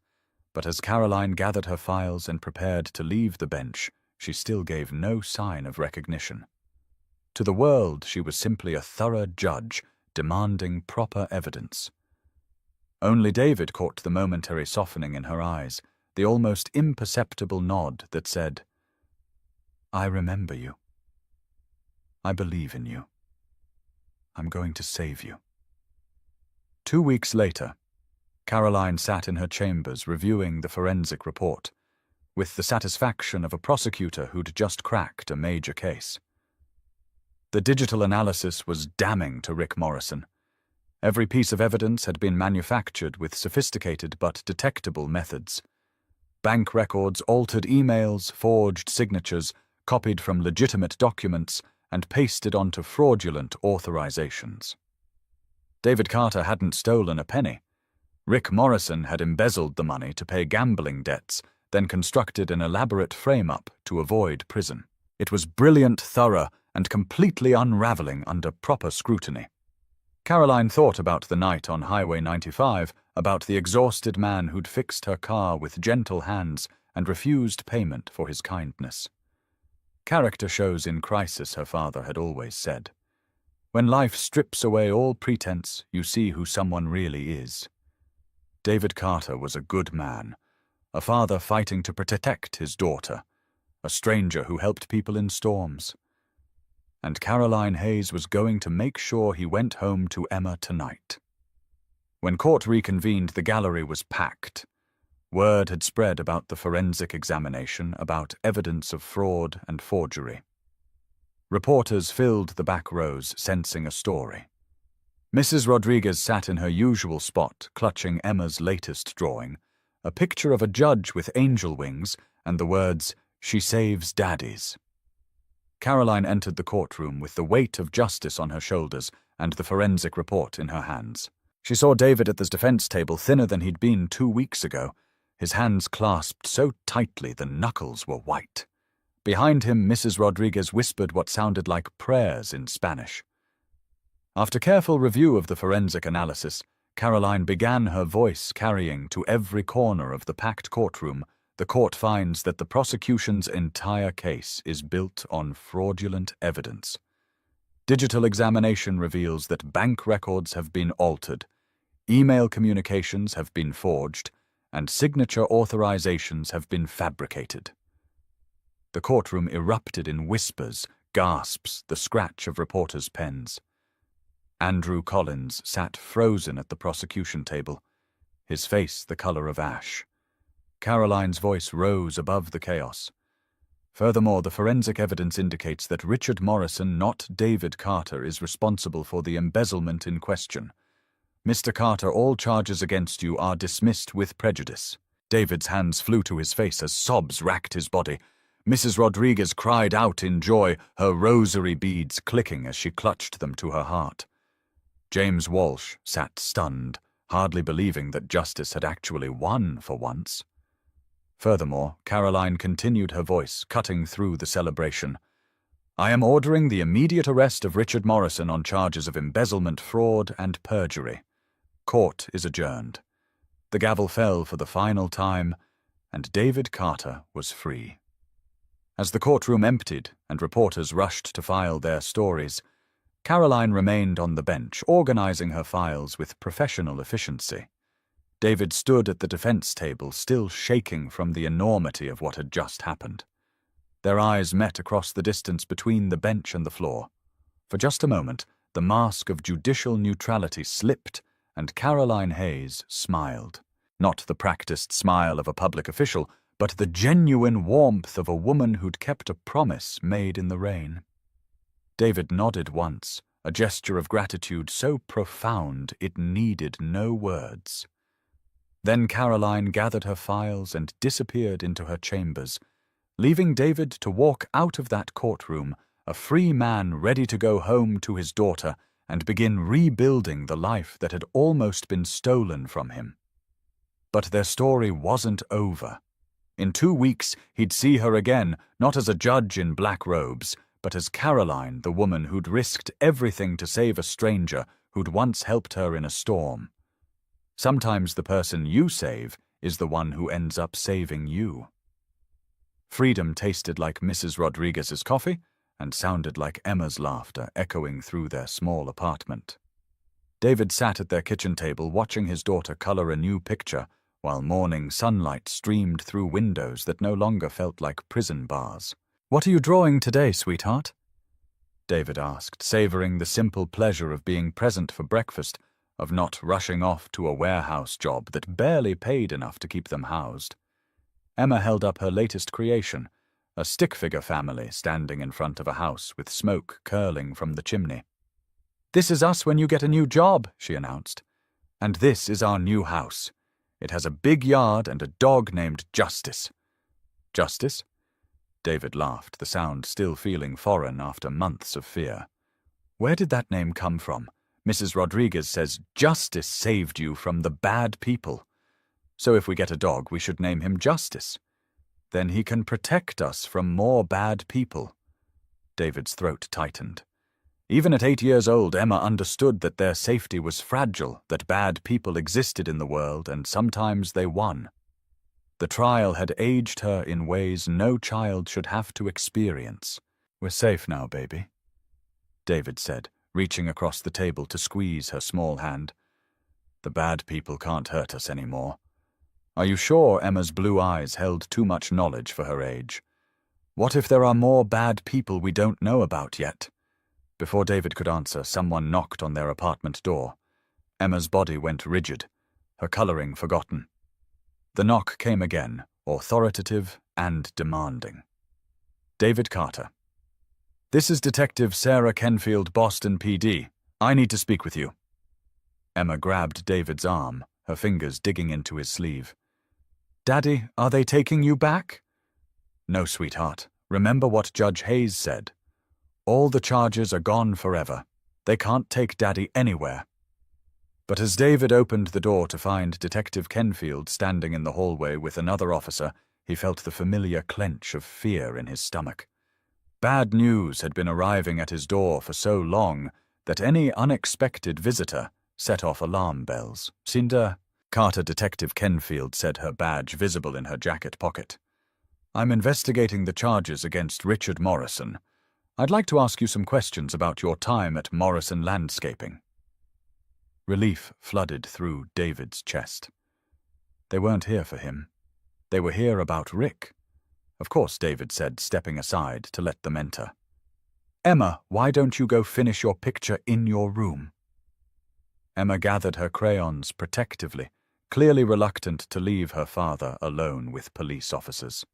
But as Caroline gathered her files and prepared to leave the bench, she still gave no sign of recognition. To the world, she was simply a thorough judge, demanding proper evidence. Only David caught the momentary softening in her eyes, the almost imperceptible nod that said, "I remember you. I believe in you. I'm going to save you." 2 weeks later, Caroline sat in her chambers reviewing the forensic report, with the satisfaction of a prosecutor who'd just cracked a major case. The digital analysis was damning to Rick Morrison. Every piece of evidence had been manufactured with sophisticated but detectable methods. Bank records, altered emails, forged signatures, copied from legitimate documents, and pasted onto fraudulent authorizations. David Carter hadn't stolen a penny. Rick Morrison had embezzled the money to pay gambling debts, then constructed an elaborate frame-up to avoid prison. It was brilliant, thorough, and completely unraveling under proper scrutiny. Caroline thought about the night on Highway 95, about the exhausted man who'd fixed her car with gentle hands and refused payment for his kindness. Character shows in crisis, her father had always said. When life strips away all pretense, you see who someone really is. David Carter was a good man, a father fighting to protect his daughter, a stranger who helped people in storms. And Caroline Hayes was going to make sure he went home to Emma tonight. When court reconvened, the gallery was packed. Word had spread about the forensic examination, about evidence of fraud and forgery. Reporters filled the back rows, sensing a story. Mrs. Rodriguez sat in her usual spot, clutching Emma's latest drawing, a picture of a judge with angel wings and the words, "She saves daddies." Caroline entered the courtroom with the weight of justice on her shoulders and the forensic report in her hands. She saw David at the defense table, thinner than he'd been 2 weeks ago, his hands clasped so tightly the knuckles were white. Behind him, Mrs. Rodriguez whispered what sounded like prayers in Spanish. After careful review of the forensic analysis, Caroline began her voice carrying to every corner of the packed courtroom. The court finds that the prosecution's entire case is built on fraudulent evidence. Digital examination reveals that bank records have been altered, email communications have been forged, and signature authorizations have been fabricated. The courtroom erupted in whispers, gasps, the scratch of reporters' pens. Andrew Collins sat frozen at the prosecution table, his face the color of ash. Caroline's voice rose above the chaos. Furthermore, the forensic evidence indicates that Richard Morrison, not David Carter, is responsible for the embezzlement in question. Mr. Carter, all charges against you are dismissed with prejudice. David's hands flew to his face as sobs racked his body. Mrs. Rodriguez cried out in joy, her rosary beads clicking as she clutched them to her heart. James Walsh sat stunned, hardly believing that justice had actually won for once. Furthermore, Caroline continued, her voice cutting through the celebration. "I am ordering the immediate arrest of Richard Morrison on charges of embezzlement, fraud, and perjury. Court is adjourned." The gavel fell for the final time, and David Carter was free. As the courtroom emptied and reporters rushed to file their stories, Caroline remained on the bench, organizing her files with professional efficiency. David stood at the defense table, still shaking from the enormity of what had just happened. Their eyes met across the distance between the bench and the floor. For just a moment, the mask of judicial neutrality slipped, and Caroline Hayes smiled. Not the practiced smile of a public official, but the genuine warmth of a woman who'd kept a promise made in the rain. David nodded once, a gesture of gratitude so profound it needed no words. Then Caroline gathered her files and disappeared into her chambers, leaving David to walk out of that courtroom, a free man ready to go home to his daughter and begin rebuilding the life that had almost been stolen from him. But their story wasn't over. In 2 weeks, he'd see her again, not as a judge in black robes, but as Caroline, the woman who'd risked everything to save a stranger who'd once helped her in a storm. Sometimes the person you save is the one who ends up saving you. Freedom tasted like Mrs. Rodriguez's coffee and sounded like Emma's laughter echoing through their small apartment. David sat at their kitchen table watching his daughter color a new picture while morning sunlight streamed through windows that no longer felt like prison bars. "What are you drawing today, sweetheart?" David asked, savoring the simple pleasure of being present for breakfast, of not rushing off to a warehouse job that barely paid enough to keep them housed. Emma held up her latest creation, a stick figure family standing in front of a house with smoke curling from the chimney. "This is us when you get a new job," she announced. "And this is our new house. It has a big yard and a dog named Justice." "Justice?" David laughed, the sound still feeling foreign after months of fear. "Where did that name come from? Mrs. Rodriguez says Justice saved you from the bad people. So if we get a dog, we should name him Justice. Then he can protect us from more bad people." David's throat tightened. Even at 8 years old, Emma understood that their safety was fragile, that bad people existed in the world, and sometimes they won. The trial had aged her in ways no child should have to experience. "We're safe now, baby," David said, reaching across the table to squeeze her small hand. "The bad people can't hurt us anymore." Are you sure Emma's blue eyes held too much knowledge for her age? What if there are more bad people we don't know about yet? Before David could answer, someone knocked on their apartment door. Emma's body went rigid, her coloring forgotten. The knock came again, authoritative and demanding. "David Carter. This is Detective Sarah Kenfield, Boston PD. I need to speak with you." Emma grabbed David's arm, her fingers digging into his sleeve. "Daddy, are they taking you back?" "No, sweetheart. Remember what Judge Hayes said. All the charges are gone forever. They can't take Daddy anywhere." But as David opened the door to find Detective Kenfield standing in the hallway with another officer, he felt the familiar clench of fear in his stomach. Bad news had been arriving at his door for so long that any unexpected visitor set off alarm bells. "Cinder," Carter Detective Kenfield said, her badge visible in her jacket pocket. "I'm investigating the charges against Richard Morrison. I'd like to ask you some questions about your time at Morrison Landscaping." Relief flooded through David's chest. They weren't here for him. They were here about Rick. Of course, David said, stepping aside to let them enter. "Emma, why don't you go finish your picture in your room?" Emma gathered her crayons protectively, clearly reluctant to leave her father alone with police officers.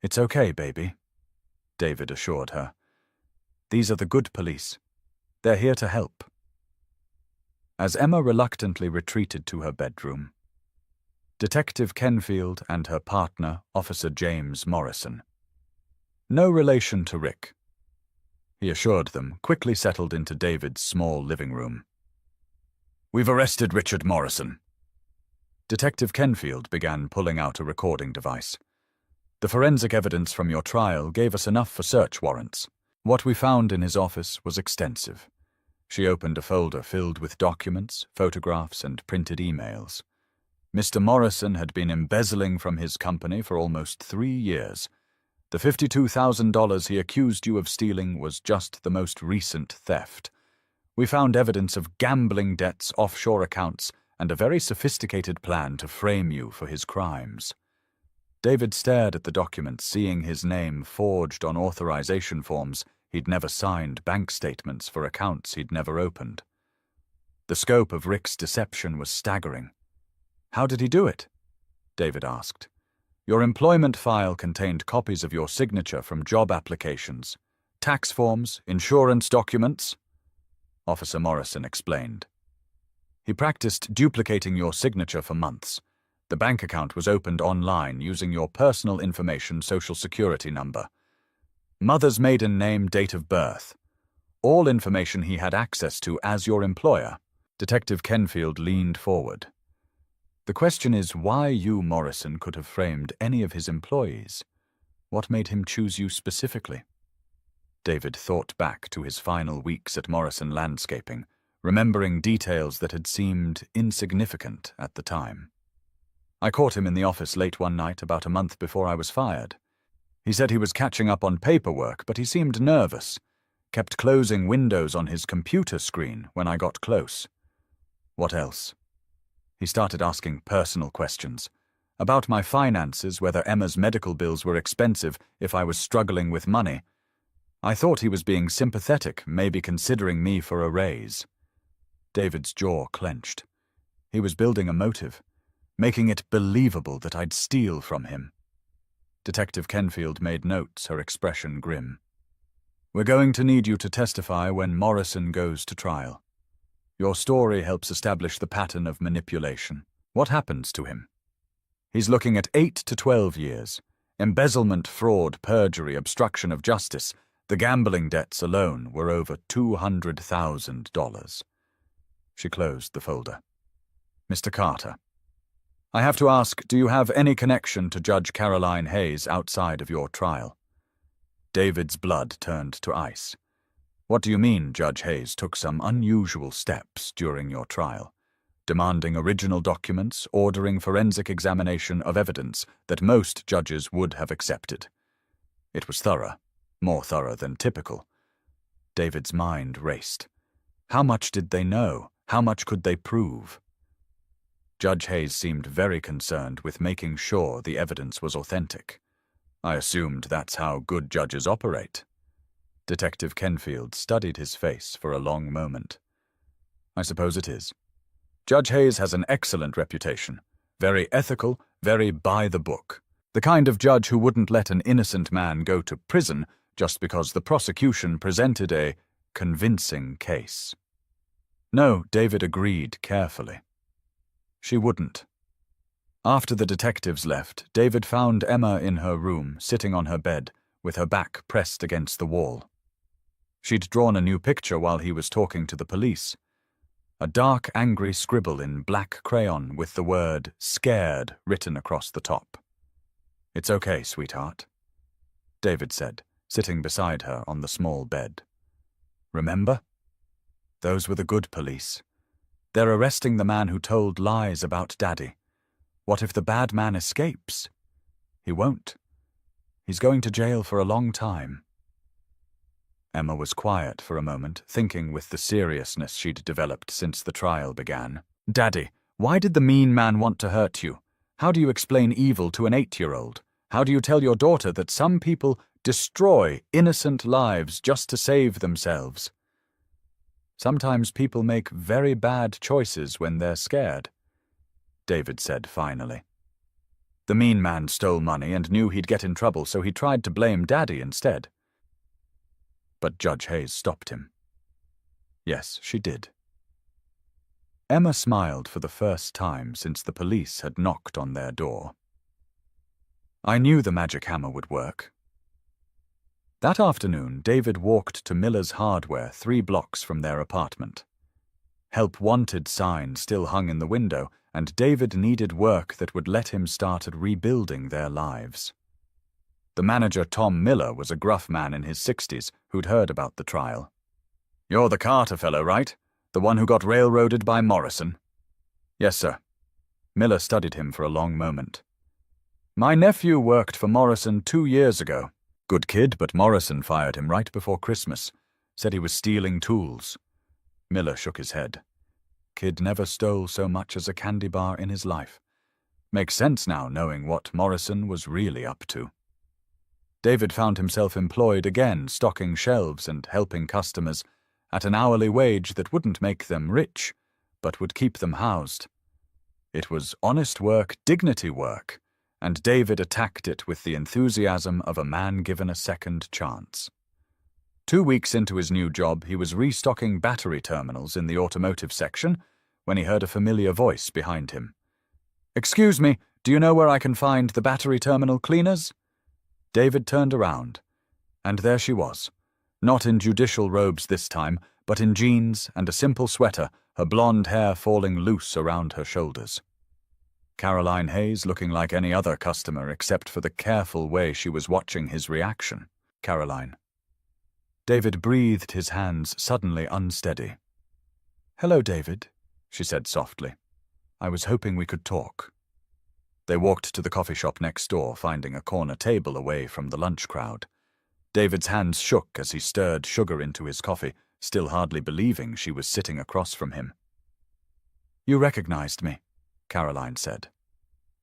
"It's okay, baby," David assured her. "These are the good police. They're here to help." As Emma reluctantly retreated to her bedroom, Detective Kenfield and her partner, Officer James Morrison. No relation to Rick, he assured them, quickly settled into David's small living room. "We've arrested Richard Morrison." Detective Kenfield began pulling out a recording device. "The forensic evidence from your trial gave us enough for search warrants. What we found in his office was extensive." She opened a folder filled with documents, photographs, and printed emails. Mr. Morrison had been embezzling from his company for almost 3 years. The $52,000 he accused you of stealing was just the most recent theft. We found evidence of gambling debts, offshore accounts, and a very sophisticated plan to frame you for his crimes. David stared at the documents, seeing his name forged on authorization forms he'd never signed, bank statements for accounts he'd never opened. The scope of Rick's deception was staggering. "How did he do it?" David asked. "Your employment file contained copies of your signature from job applications, tax forms, insurance documents," Officer Morrison explained. "He practiced duplicating your signature for months. The bank account was opened online using your personal information, social security number, mother's maiden name, date of birth. All information he had access to as your employer." Detective Kenfield leaned forward. "The question is why you, Morrison, could have framed any of his employees. What made him choose you specifically?" David thought back to his final weeks at Morrison Landscaping, remembering details that had seemed insignificant at the time. I caught him in the office late one night about a month before I was fired. He said he was catching up on paperwork, but he seemed nervous, kept closing windows on his computer screen when I got close. What else? He started asking personal questions. About my finances, whether Emma's medical bills were expensive, if I was struggling with money. I thought he was being sympathetic, maybe considering me for a raise. David's jaw clenched. He was building a motive, making it believable that I'd steal from him. Detective Kenfield made notes, her expression grim. We're going to need you to testify when Morrison goes to trial. Your story helps establish the pattern of manipulation. What happens to him? He's looking at 8 to 12 years. Embezzlement, fraud, perjury, obstruction of justice. The gambling debts alone were over $200,000. She closed the folder. Mr. Carter, I have to ask, do you have any connection to Judge Caroline Hayes outside of your trial? David's blood turned to ice. What do you mean Judge Hayes took some unusual steps during your trial? Demanding original documents, ordering forensic examination of evidence that most judges would have accepted. It was thorough, more thorough than typical. David's mind raced. How much did they know? How much could they prove? Judge Hayes seemed very concerned with making sure the evidence was authentic. I assumed that's how good judges operate. Detective Kenfield studied his face for a long moment. I suppose it is. Judge Hayes has an excellent reputation. Very ethical, very by the book. The kind of judge who wouldn't let an innocent man go to prison just because the prosecution presented a convincing case. No, David agreed carefully. She wouldn't. After the detectives left, David found Emma in her room, sitting on her bed, with her back pressed against the wall. She'd drawn a new picture while he was talking to the police. A dark, angry scribble in black crayon with the word "scared" written across the top. It's okay, sweetheart, David said, sitting beside her on the small bed. Remember? Those were the good police. They're arresting the man who told lies about Daddy. What if the bad man escapes? He won't. He's going to jail for a long time. Emma was quiet for a moment, thinking with the seriousness she'd developed since the trial began. Daddy, why did the mean man want to hurt you? How do you explain evil to an 8-year-old? How do you tell your daughter that some people destroy innocent lives just to save themselves? Sometimes people make very bad choices when they're scared, David said finally. The mean man stole money and knew he'd get in trouble, so he tried to blame Daddy instead. But Judge Hayes stopped him. Yes, she did. Emma smiled for the first time since the police had knocked on their door. I knew the magic hammer would work. That afternoon, David walked to Miller's Hardware 3 blocks from their apartment. Help Wanted sign still hung in the window, and David needed work that would let him start rebuilding their lives. The manager, Tom Miller, was a gruff man in his 60s who'd heard about the trial. You're the Carter fellow, right? The one who got railroaded by Morrison? Yes, sir. Miller studied him for a long moment. My nephew worked for Morrison 2 years ago. Good kid, but Morrison fired him right before Christmas. Said he was stealing tools. Miller shook his head. Kid never stole so much as a candy bar in his life. Makes sense now, knowing what Morrison was really up to. David found himself employed again, stocking shelves and helping customers at an hourly wage that wouldn't make them rich, but would keep them housed. It was honest work, dignity work, and David attacked it with the enthusiasm of a man given a second chance. 2 weeks into his new job, he was restocking battery terminals in the automotive section when he heard a familiar voice behind him. Excuse me, do you know where I can find the battery terminal cleaners? David turned around, and there she was, not in judicial robes this time, but in jeans and a simple sweater, her blonde hair falling loose around her shoulders. Caroline Hayes looking like any other customer except for the careful way she was watching his reaction. Caroline. David breathed, his hands suddenly unsteady. Hello, David, she said softly. I was hoping we could talk. They walked to the coffee shop next door, finding a corner table away from the lunch crowd. David's hands shook as he stirred sugar into his coffee, still hardly believing she was sitting across from him. "You recognized me," Caroline said.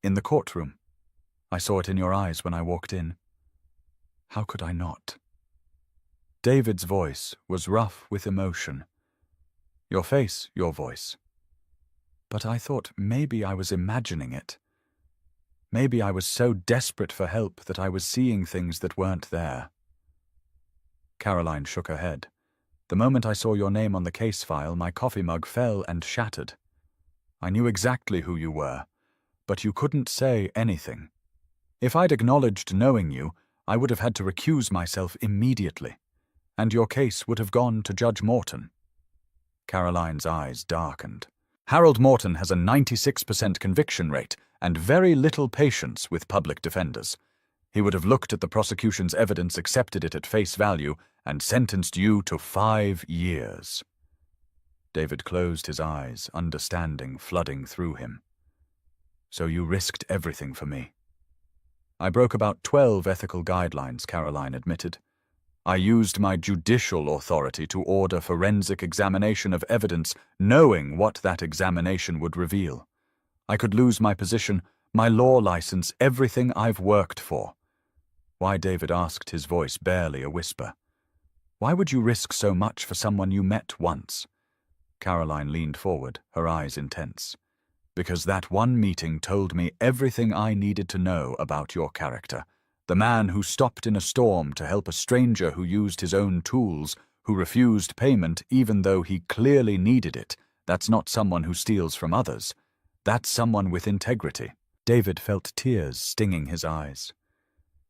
"In the courtroom. I saw it in your eyes when I walked in. How could I not?" David's voice was rough with emotion. "Your face, your voice. But I thought maybe I was imagining it. Maybe I was so desperate for help that I was seeing things that weren't there." Caroline shook her head. "The moment I saw your name on the case file, my coffee mug fell and shattered. I knew exactly who you were, but you couldn't say anything. If I'd acknowledged knowing you, I would have had to recuse myself immediately, and your case would have gone to Judge Morton." Caroline's eyes darkened. "Harold Morton has a 96% conviction rate and very little patience with public defenders. He would have looked at the prosecution's evidence, accepted it at face value, and sentenced you to 5 years. David closed his eyes, understanding flooding through him. "So you risked everything for me." "I broke about 12 ethical guidelines," Caroline admitted. "I used my judicial authority to order forensic examination of evidence, knowing what that examination would reveal. I could lose my position, my law license, everything I've worked for." Why David asked, his voice barely a whisper. "Why would you risk so much for someone you met once?" Caroline leaned forward, her eyes intense. "Because that one meeting told me everything I needed to know about your character. The man who stopped in a storm to help a stranger who used his own tools, who refused payment even though he clearly needed it. That's not someone who steals from others. That's someone with integrity." David felt tears stinging his eyes.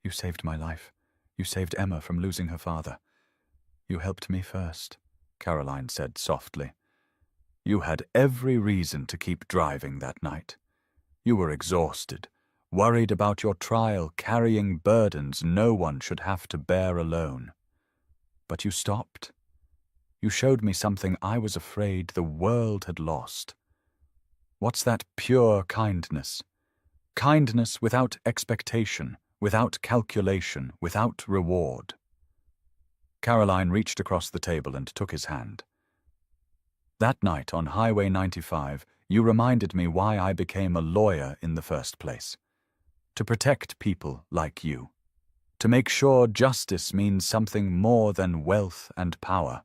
"You saved my life. You saved Emma from losing her father. You helped me first," Caroline said softly. "You had every reason to keep driving that night. You were exhausted, worried about your trial, carrying burdens no one should have to bear alone. But you stopped. You showed me something I was afraid the world had lost. What's that pure kindness? Kindness without expectation, without calculation, without reward." Caroline reached across the table and took his hand. "That night on Highway 95, you reminded me why I became a lawyer in the first place. To protect people like you. To make sure justice means something more than wealth and power."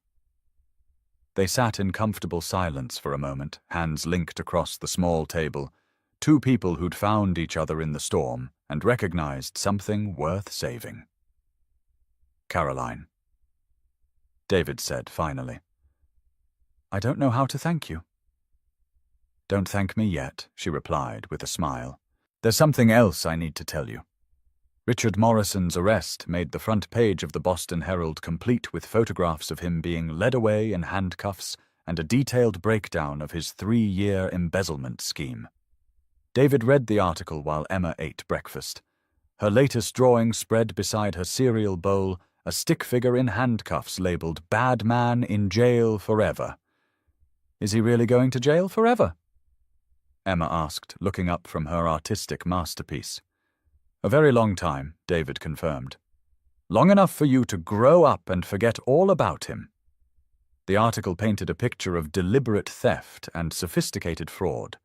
They sat in comfortable silence for a moment, hands linked across the small table, two people who'd found each other in the storm and recognized something worth saving. "Caroline," David said finally, "I don't know how to thank you." "Don't thank me yet," she replied with a smile. "There's something else I need to tell you. Richard Morrison's arrest made the front page of the Boston Herald complete with photographs of him being led away in handcuffs and a detailed breakdown of his 3-year embezzlement scheme." David read the article while Emma ate breakfast. Her latest drawing spread beside her cereal bowl, a stick figure in handcuffs labeled "Bad Man in Jail Forever." "Is he really going to jail forever?" Emma asked, looking up from her artistic masterpiece. "A very long time," David confirmed. "Long enough for you to grow up and forget all about him." The article painted a picture of deliberate theft and sophisticated fraud.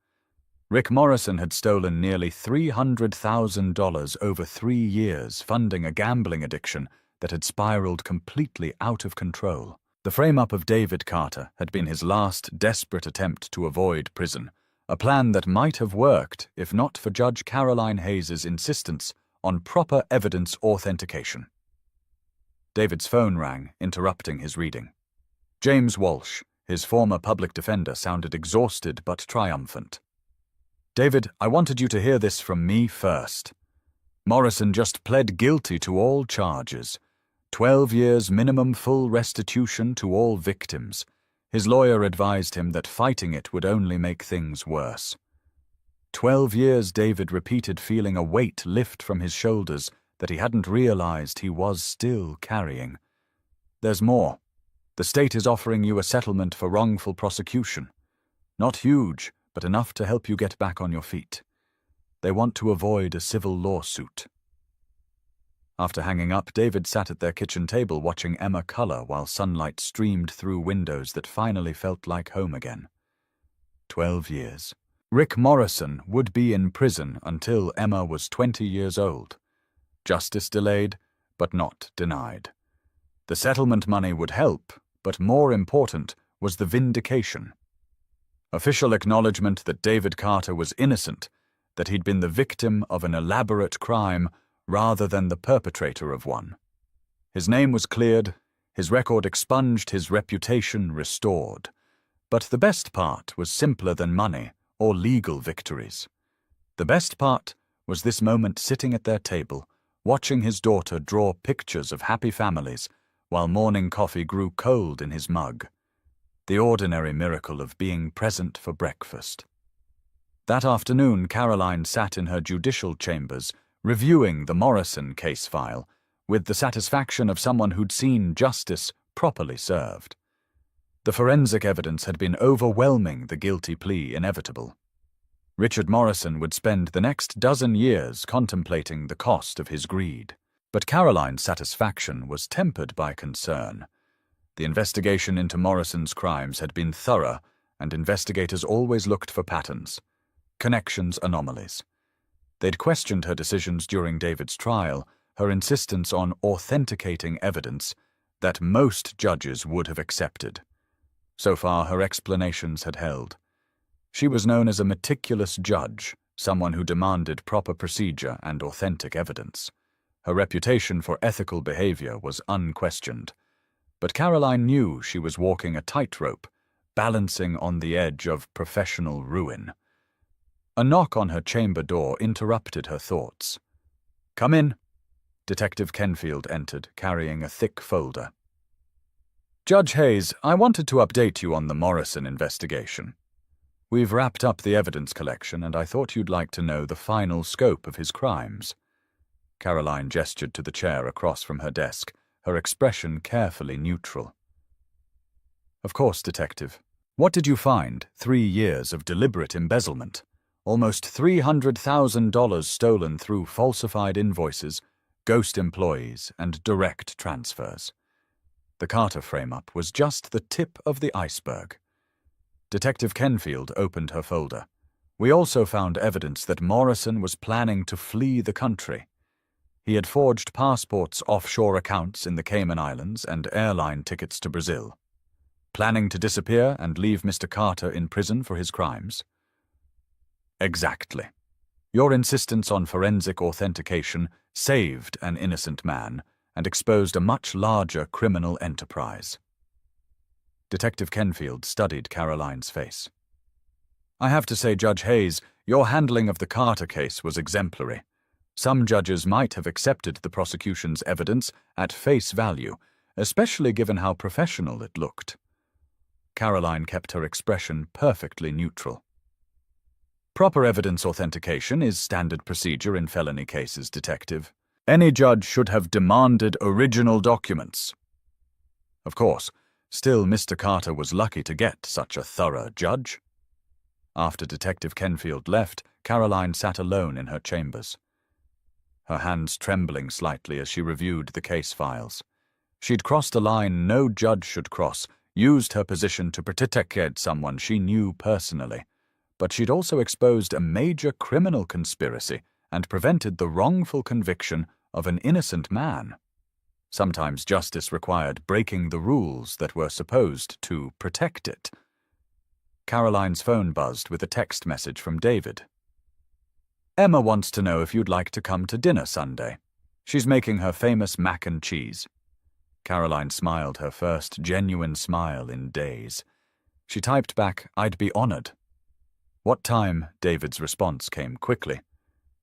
Rick Morrison had stolen nearly $300,000 over 3 years, funding a gambling addiction that had spiraled completely out of control. The frame-up of David Carter had been his last desperate attempt to avoid prison, a plan that might have worked if not for Judge Caroline Hayes' insistence on proper evidence authentication. David's phone rang, interrupting his reading. James Walsh, his former public defender, sounded exhausted but triumphant. "David, I wanted you to hear this from me first. Morrison just pled guilty to all charges. 12 years minimum full restitution to all victims. His lawyer advised him that fighting it would only make things worse. 12 years, David repeated, feeling a weight lift from his shoulders that he hadn't realized he was still carrying. There's more. The state is offering you a settlement for wrongful prosecution. Not huge, but enough to help you get back on your feet. They want to avoid a civil lawsuit. After hanging up, David sat at their kitchen table watching Emma color while sunlight streamed through windows that finally felt like home again. 12 years. Rick Morrison would be in prison until Emma was 20 years old. Justice delayed, but not denied. The settlement money would help, but more important was the vindication. Official acknowledgement that David Carter was innocent, that he'd been the victim of an elaborate crime rather than the perpetrator of one. His name was cleared, his record expunged, his reputation restored. But the best part was simpler than money or legal victories. The best part was this moment sitting at their table, watching his daughter draw pictures of happy families while morning coffee grew cold in his mug. The ordinary miracle of being present for breakfast. That afternoon, Caroline sat in her judicial chambers, reviewing the Morrison case file, with the satisfaction of someone who'd seen justice properly served. The forensic evidence had been overwhelming the guilty plea inevitable. Richard Morrison would spend the next dozen years contemplating the cost of his greed. But Caroline's satisfaction was tempered by concern. The investigation into Morrison's crimes had been thorough, and investigators always looked for patterns, connections, anomalies. They'd questioned her decisions during David's trial, her insistence on authenticating evidence that most judges would have accepted. So far, her explanations had held. She was known as a meticulous judge, someone who demanded proper procedure and authentic evidence. Her reputation for ethical behavior was unquestioned. But Caroline knew she was walking a tightrope, balancing on the edge of professional ruin. A knock on her chamber door interrupted her thoughts. "Come in." Detective Kenfield entered, carrying a thick folder. "Judge Hayes, I wanted to update you on the Morrison investigation. We've wrapped up the evidence collection, and I thought you'd like to know the final scope of his crimes." Caroline gestured to the chair across from her desk, her expression carefully neutral. "Of course, Detective. What did you find? 3 years of deliberate embezzlement. Almost $300,000 stolen through falsified invoices, ghost employees, and direct transfers. The Carter frame-up was just the tip of the iceberg." Detective Kenfield opened her folder. "We also found evidence that Morrison was planning to flee the country. He had forged passports, offshore accounts in the Cayman Islands, and airline tickets to Brazil. Planning to disappear and leave Mr. Carter in prison for his crimes?" "Exactly. Your insistence on forensic authentication saved an innocent man and exposed a much larger criminal enterprise." Detective Kenfield studied Caroline's face. "I have to say, Judge Hayes, your handling of the Carter case was exemplary. Some judges might have accepted the prosecution's evidence at face value, especially given how professional it looked." Caroline kept her expression perfectly neutral. "Proper evidence authentication is standard procedure in felony cases, Detective. Any judge should have demanded original documents. Of course, still Mr. Carter was lucky to get such a thorough judge." After Detective Kenfield left, Caroline sat alone in her chambers, her hands trembling slightly as she reviewed the case files. She'd crossed a line no judge should cross, used her position to protect someone she knew personally, but she'd also exposed a major criminal conspiracy and prevented the wrongful conviction of an innocent man. Sometimes justice required breaking the rules that were supposed to protect it. Caroline's phone buzzed with a text message from David. "Emma wants to know if you'd like to come to dinner Sunday. She's making her famous mac and cheese." Caroline smiled her first genuine smile in days. She typed back, "I'd be honored." "What time?" David's response came quickly.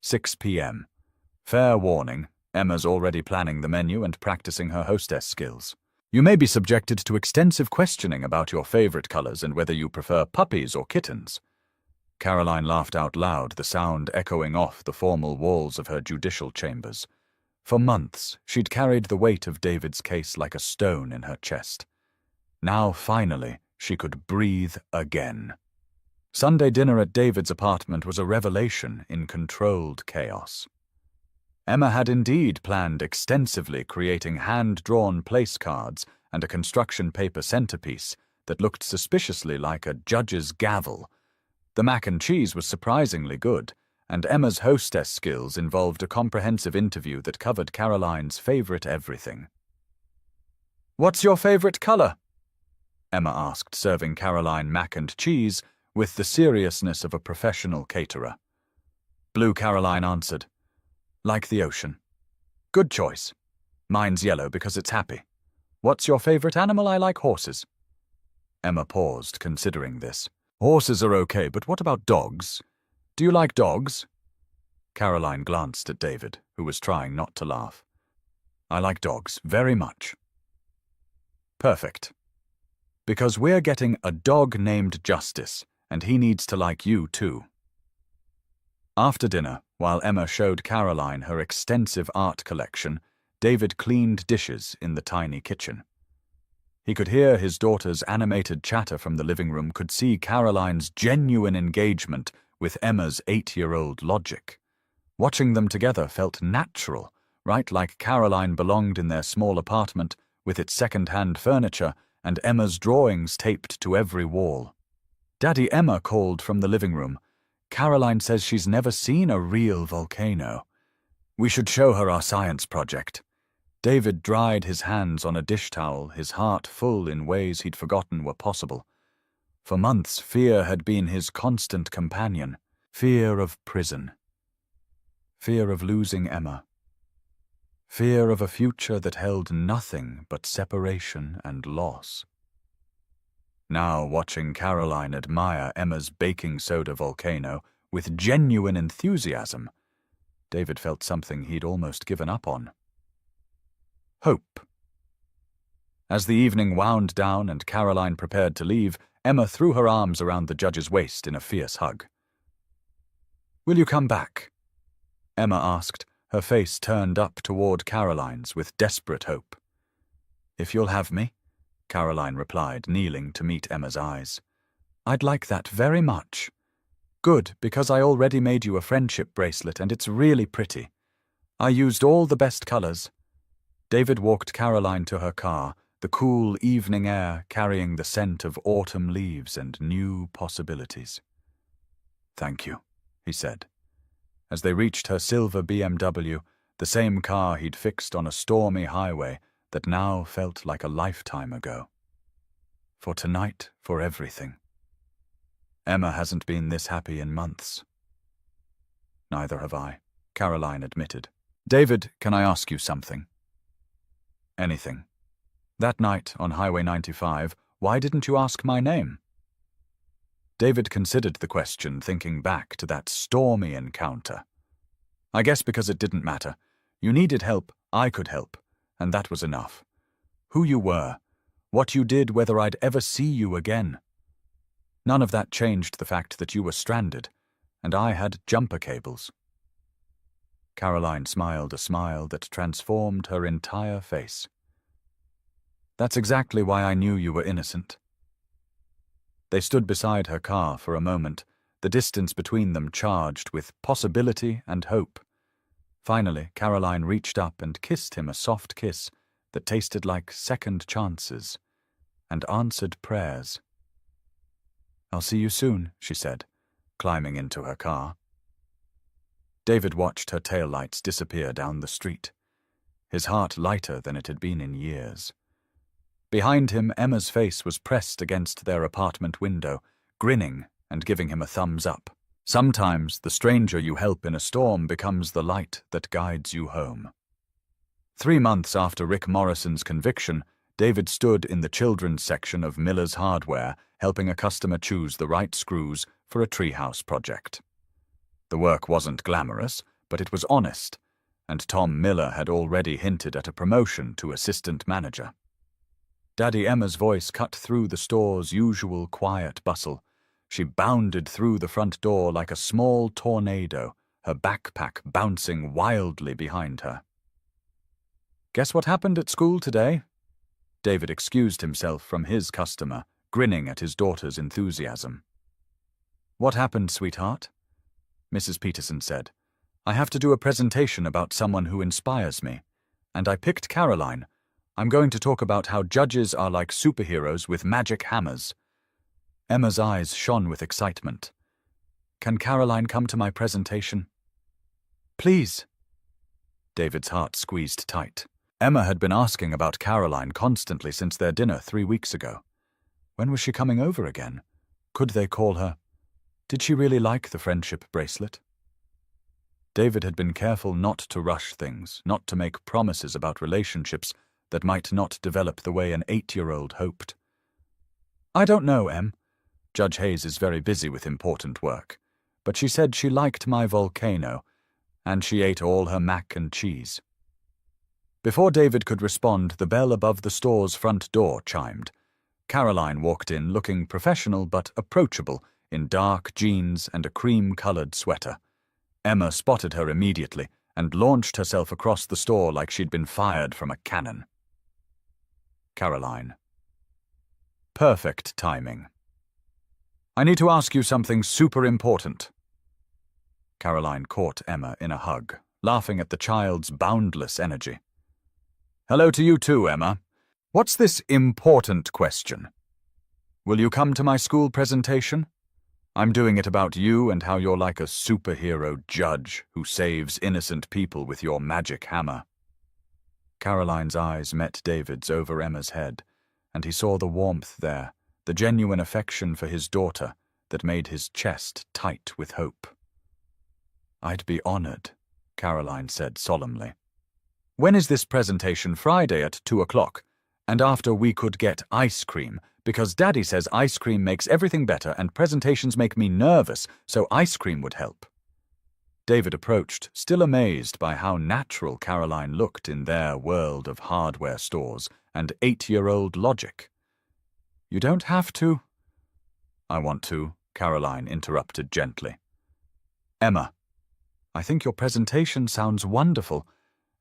6 p.m. Fair warning, Emma's already planning the menu and practicing her hostess skills. "You may be subjected to extensive questioning about your favorite colors and whether you prefer puppies or kittens." Caroline laughed out loud, the sound echoing off the formal walls of her judicial chambers. For months, she'd carried the weight of David's case like a stone in her chest. Now, finally, she could breathe again. Sunday dinner at David's apartment was a revelation in controlled chaos. Emma had indeed planned extensively, creating hand-drawn place cards and a construction paper centerpiece that looked suspiciously like a judge's gavel. The mac and cheese was surprisingly good, and Emma's hostess skills involved a comprehensive interview that covered Caroline's favorite everything. "What's your favorite color?" Emma asked, serving Caroline mac and cheese with the seriousness of a professional caterer. "Blue," Caroline answered. "Like the ocean." "Good choice. Mine's yellow because it's happy. What's your favorite animal?" "I like horses." Emma paused, considering this. "Horses are okay, but what about dogs? Do you like dogs?" Caroline glanced at David, who was trying not to laugh. "I like dogs very much." "Perfect. Because we're getting a dog named Justice, and he needs to like you too." After dinner, while Emma showed Caroline her extensive art collection, David cleaned dishes in the tiny kitchen. He could hear his daughter's animated chatter from the living room, could see Caroline's genuine engagement with Emma's 8-year-old logic. Watching them together felt natural, right like Caroline belonged in their small apartment with its second-hand furniture and Emma's drawings taped to every wall. Daddy, Emma called from the living room. "Caroline says she's never seen a real volcano. We should show her our science project." David dried his hands on a dish towel, his heart full in ways he'd forgotten were possible. For months, fear had been his constant companion. Fear of prison. Fear of losing Emma. Fear of a future that held nothing but separation and loss. Now, watching Caroline admire Emma's baking soda volcano with genuine enthusiasm, David felt something he'd almost given up on. Hope. As the evening wound down and Caroline prepared to leave, Emma threw her arms around the judge's waist in a fierce hug. "Will you come back?" Emma asked, her face turned up toward Caroline's with desperate hope. "If you'll have me," Caroline replied, kneeling to meet Emma's eyes. "I'd like that very much." "Good, because I already made you a friendship bracelet and it's really pretty. I used all the best colors." David walked Caroline to her car, the cool evening air carrying the scent of autumn leaves and new possibilities. "Thank you," he said. As they reached her silver BMW, the same car he'd fixed on a stormy highway that now felt like a lifetime ago. For tonight, for everything. Emma hasn't been this happy in months. "Neither have I," Caroline admitted. "David, can I ask you something?" "Anything." "That night on Highway 95, why didn't you ask my name?" David considered the question, thinking back to that stormy encounter. "I guess because it didn't matter. You needed help, I could help, and that was enough. Who you were, what you did, whether I'd ever see you again. None of that changed the fact that you were stranded, and I had jumper cables." Caroline smiled a smile that transformed her entire face. "That's exactly why I knew you were innocent." They stood beside her car for a moment, the distance between them charged with possibility and hope. Finally, Caroline reached up and kissed him a soft kiss that tasted like second chances and answered prayers. "I'll see you soon," she said, climbing into her car. David watched her taillights disappear down the street, his heart lighter than it had been in years. Behind him, Emma's face was pressed against their apartment window, grinning and giving him a thumbs up. Sometimes the stranger you help in a storm becomes the light that guides you home. 3 months after Rick Morrison's conviction, David stood in the children's section of Miller's Hardware, helping a customer choose the right screws for a treehouse project. The work wasn't glamorous, but it was honest, and Tom Miller had already hinted at a promotion to assistant manager. Daddy Emma's voice cut through the store's usual quiet bustle. She bounded through the front door like a small tornado, her backpack bouncing wildly behind her. "Guess what happened at school today?" David excused himself from his customer, grinning at his daughter's enthusiasm. "What happened, sweetheart?" Mrs. Peterson said. "I have to do a presentation about someone who inspires me, and I picked Caroline. I'm going to talk about how judges are like superheroes with magic hammers." Emma's eyes shone with excitement. "Can Caroline come to my presentation?" "Please." David's heart squeezed tight. Emma had been asking about Caroline constantly since their dinner 3 weeks ago. When was she coming over again? Could they call her? Did she really like the friendship bracelet? David had been careful not to rush things, not to make promises about relationships that might not develop the way an 8-year-old hoped. "I don't know, Em. Judge Hayes is very busy with important work, but she said she liked my volcano, and she ate all her mac and cheese." Before David could respond, the bell above the store's front door chimed. Caroline walked in looking professional but approachable in dark jeans and a cream-colored sweater. Emma spotted her immediately and launched herself across the store like she'd been fired from a cannon. Caroline. Perfect timing. "I need to ask you something super important." Caroline caught Emma in a hug, laughing at the child's boundless energy. "Hello to you too, Emma. What's this important question? Will you come to my school presentation? I'm doing it about you and how you're like a superhero judge who saves innocent people with your magic hammer." Caroline's eyes met David's over Emma's head, and he saw the warmth there, the genuine affection for his daughter that made his chest tight with hope. "I'd be honored," Caroline said solemnly. "When is this presentation?" "Friday at 2 o'clock. And after we could get ice cream, because Daddy says ice cream makes everything better and presentations make me nervous, so ice cream would help." David approached, still amazed by how natural Caroline looked in their world of hardware stores and 8-year-old logic. "You don't have to." "I want to," Caroline interrupted gently. "Emma, I think your presentation sounds wonderful,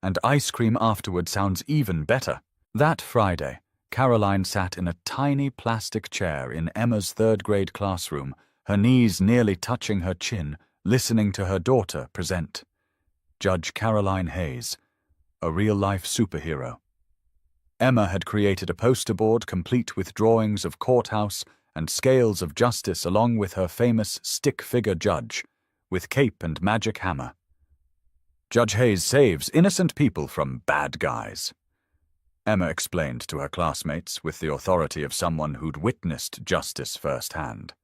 and ice cream afterward sounds even better." That Friday, Caroline sat in a tiny plastic chair in Emma's 3rd-grade classroom, her knees nearly touching her chin, listening to her daughter present. Judge Caroline Hayes, a real-life superhero. Emma had created a poster board complete with drawings of courthouse and scales of justice along with her famous stick-figure judge, with cape and magic hammer. "Judge Hayes saves innocent people from bad guys," Emma explained to her classmates with the authority of someone who'd witnessed justice firsthand.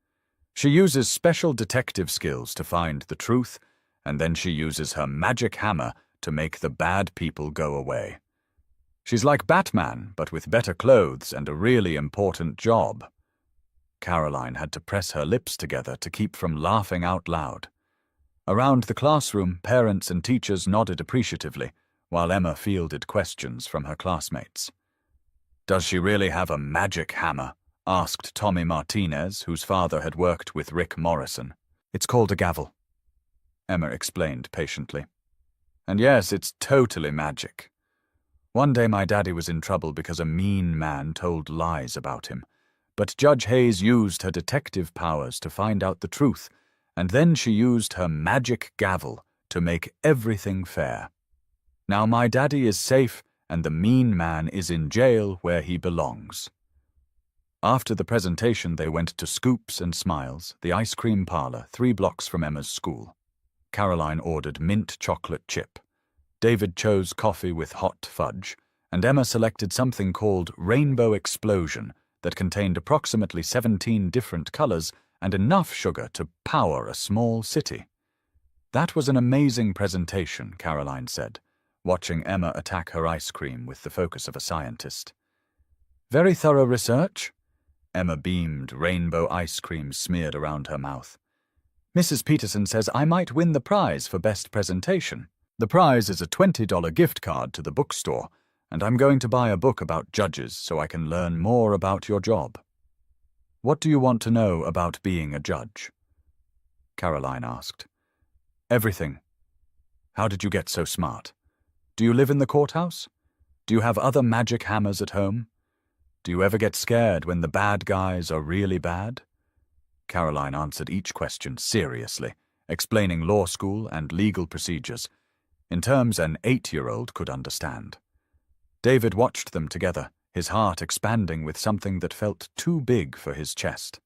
"She uses special detective skills to find the truth, and then she uses her magic hammer to make the bad people go away. She's like Batman, but with better clothes and a really important job." Caroline had to press her lips together to keep from laughing out loud. Around the classroom, parents and teachers nodded appreciatively, while Emma fielded questions from her classmates. "Does she really have a magic hammer?" asked Tommy Martinez, whose father had worked with Rick Morrison. "It's called a gavel," Emma explained patiently. "And yes, it's totally magic. One day my daddy was in trouble because a mean man told lies about him, but Judge Hayes used her detective powers to find out the truth, and then she used her magic gavel to make everything fair. Now my daddy is safe, and the mean man is in jail where he belongs." After the presentation, they went to Scoops and Smiles, the ice cream parlor 3 blocks from Emma's school. Caroline ordered mint chocolate chip. David chose coffee with hot fudge, and Emma selected something called Rainbow Explosion that contained approximately 17 different colors and enough sugar to power a small city. "That was an amazing presentation," Caroline said, watching Emma attack her ice cream with the focus of a scientist. "Very thorough research?" Emma beamed, rainbow ice cream smeared around her mouth. "Mrs. Peterson says I might win the prize for best presentation. The prize is a $20 gift card to the bookstore, and I'm going to buy a book about judges so I can learn more about your job." "What do you want to know about being a judge?" Caroline asked. "Everything. How did you get so smart? Do you live in the courthouse? Do you have other magic hammers at home? Do you ever get scared when the bad guys are really bad? Caroline answered each question seriously, explaining law school and legal procedures, in terms an 8-year-old could understand. David watched them together, his heart expanding with something that felt too big for his chest.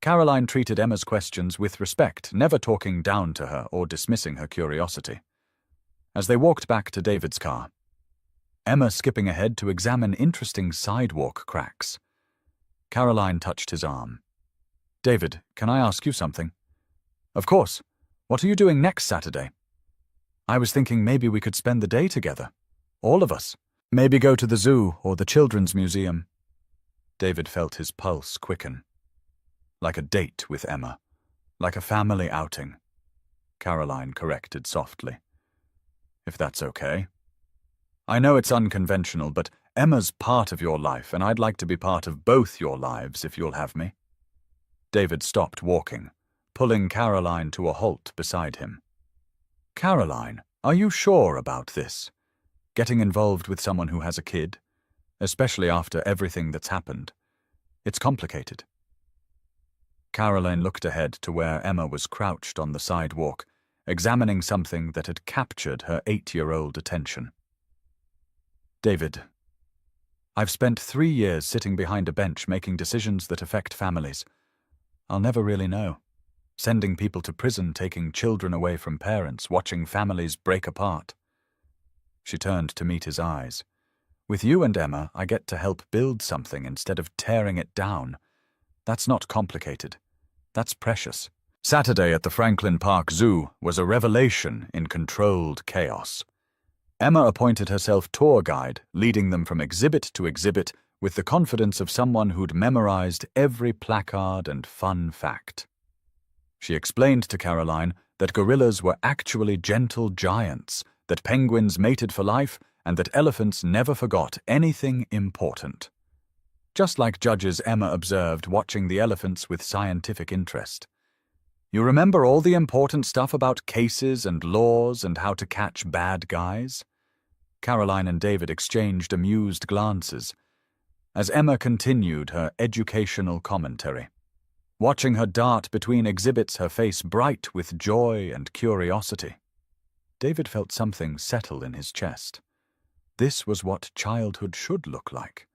Caroline treated Emma's questions with respect, never talking down to her or dismissing her curiosity. As they walked back to David's car, Emma skipping ahead to examine interesting sidewalk cracks. Caroline touched his arm. "David, can I ask you something?" "Of course. What are you doing next Saturday?" "I was thinking maybe we could spend the day together. All of us. Maybe go to the zoo or the children's museum." David felt his pulse quicken. "Like a date with Emma. Like a family outing," Caroline corrected softly. "If that's okay. I know it's unconventional, but Emma's part of your life, and I'd like to be part of both your lives if you'll have me." David stopped walking, pulling Caroline to a halt beside him. "Caroline, are you sure about this? Getting involved with someone who has a kid, especially after everything that's happened. It's complicated." Caroline looked ahead to where Emma was crouched on the sidewalk, examining something that had captured her 8-year-old attention. "David, I've spent 3 years sitting behind a bench making decisions that affect families. I'll never really know. Sending people to prison, taking children away from parents, watching families break apart." She turned to meet his eyes. "With you and Emma, I get to help build something instead of tearing it down. That's not complicated. That's precious." Saturday at the Franklin Park Zoo was a revelation in controlled chaos. Emma appointed herself tour guide, leading them from exhibit to exhibit with the confidence of someone who'd memorized every placard and fun fact. She explained to Caroline that gorillas were actually gentle giants, that penguins mated for life, and that elephants never forgot anything important. Just like judges Emma observed watching the elephants with scientific interest. "You remember all the important stuff about cases and laws and how to catch bad guys?" Caroline and David exchanged amused glances as Emma continued her educational commentary. Watching her dart between exhibits, her face bright with joy and curiosity. David felt something settle in his chest. This was what childhood should look like.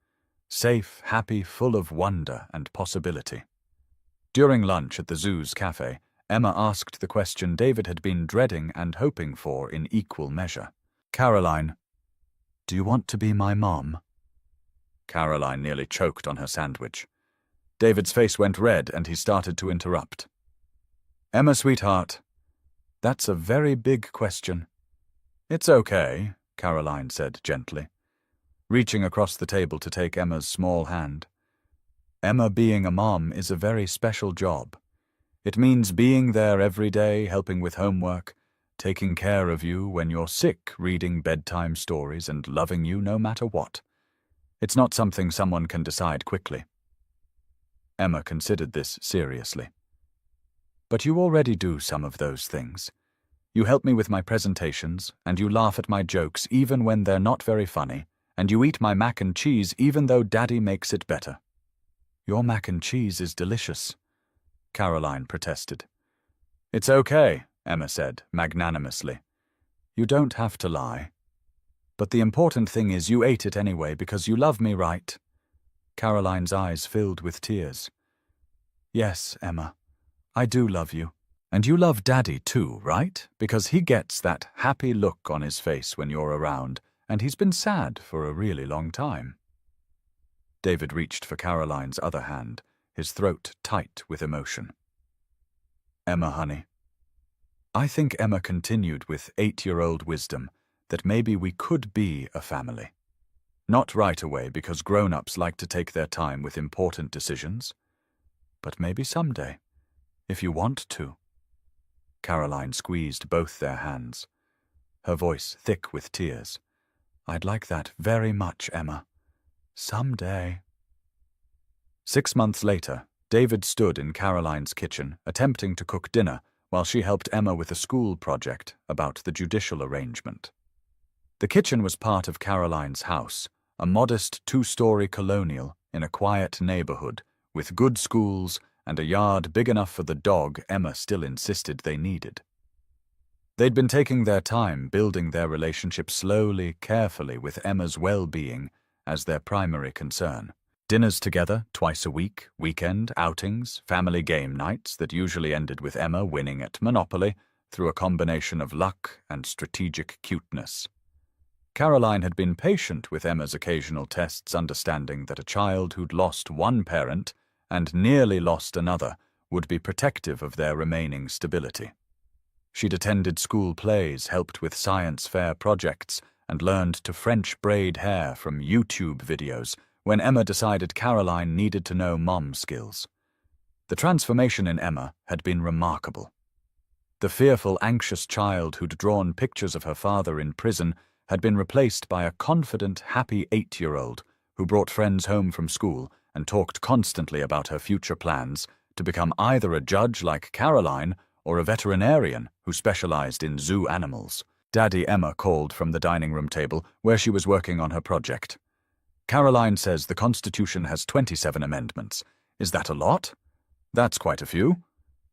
Safe, happy, full of wonder and possibility. During lunch at the zoo's cafe, Emma asked the question David had been dreading and hoping for in equal measure. "Caroline, do you want to be my mom?" Caroline nearly choked on her sandwich. David's face went red and he started to interrupt. "Emma, sweetheart, that's a very big question." "It's okay," Caroline said gently, reaching across the table to take Emma's small hand. "Emma, being a mom is a very special job. It means being there every day, helping with homework, taking care of you when you're sick, reading bedtime stories, and loving you no matter what. It's not something someone can decide quickly." Emma considered this seriously. "But you already do some of those things. You help me with my presentations, and you laugh at my jokes even when they're not very funny, and you eat my mac and cheese even though Daddy makes it better." "Your mac and cheese is delicious," Caroline protested. "It's okay," Emma said magnanimously. "You don't have to lie. But the important thing is you ate it anyway because you love me, right?" Caroline's eyes filled with tears. "Yes, Emma, I do love you. And you love Daddy too, right? Because he gets that happy look on his face when you're around, and he's been sad for a really long time." David reached for Caroline's other hand, his throat tight with emotion. "Emma, honey." I think Emma continued with 8-year-old wisdom that maybe we could be a family. Not right away because grown-ups like to take their time with important decisions, but maybe someday, if you want to. Caroline squeezed both their hands, her voice thick with tears. "I'd like that very much, Emma. Someday." 6 months later, David stood in Caroline's kitchen, attempting to cook dinner while she helped Emma with a school project about the judicial arrangement. The kitchen was part of Caroline's house, a modest 2-story colonial in a quiet neighborhood with good schools and a yard big enough for the dog Emma still insisted they needed. They'd been taking their time building their relationship slowly, carefully, with Emma's well-being as their primary concern. Dinners together twice a week, weekend outings, family game nights that usually ended with Emma winning at Monopoly through a combination of luck and strategic cuteness. Caroline had been patient with Emma's occasional tests, understanding that a child who'd lost one parent and nearly lost another would be protective of their remaining stability. She'd attended school plays, helped with science fair projects, and learned to French braid hair from YouTube videos when Emma decided Caroline needed to know mom skills. The transformation in Emma had been remarkable. The fearful, anxious child who'd drawn pictures of her father in prison had been replaced by a confident, happy 8-year-old who brought friends home from school and talked constantly about her future plans to become either a judge like Caroline or a veterinarian who specialized in zoo animals. Daddy, Emma called from the dining room table where she was working on her project. Caroline says the Constitution has 27 amendments. Is that a lot? That's quite a few.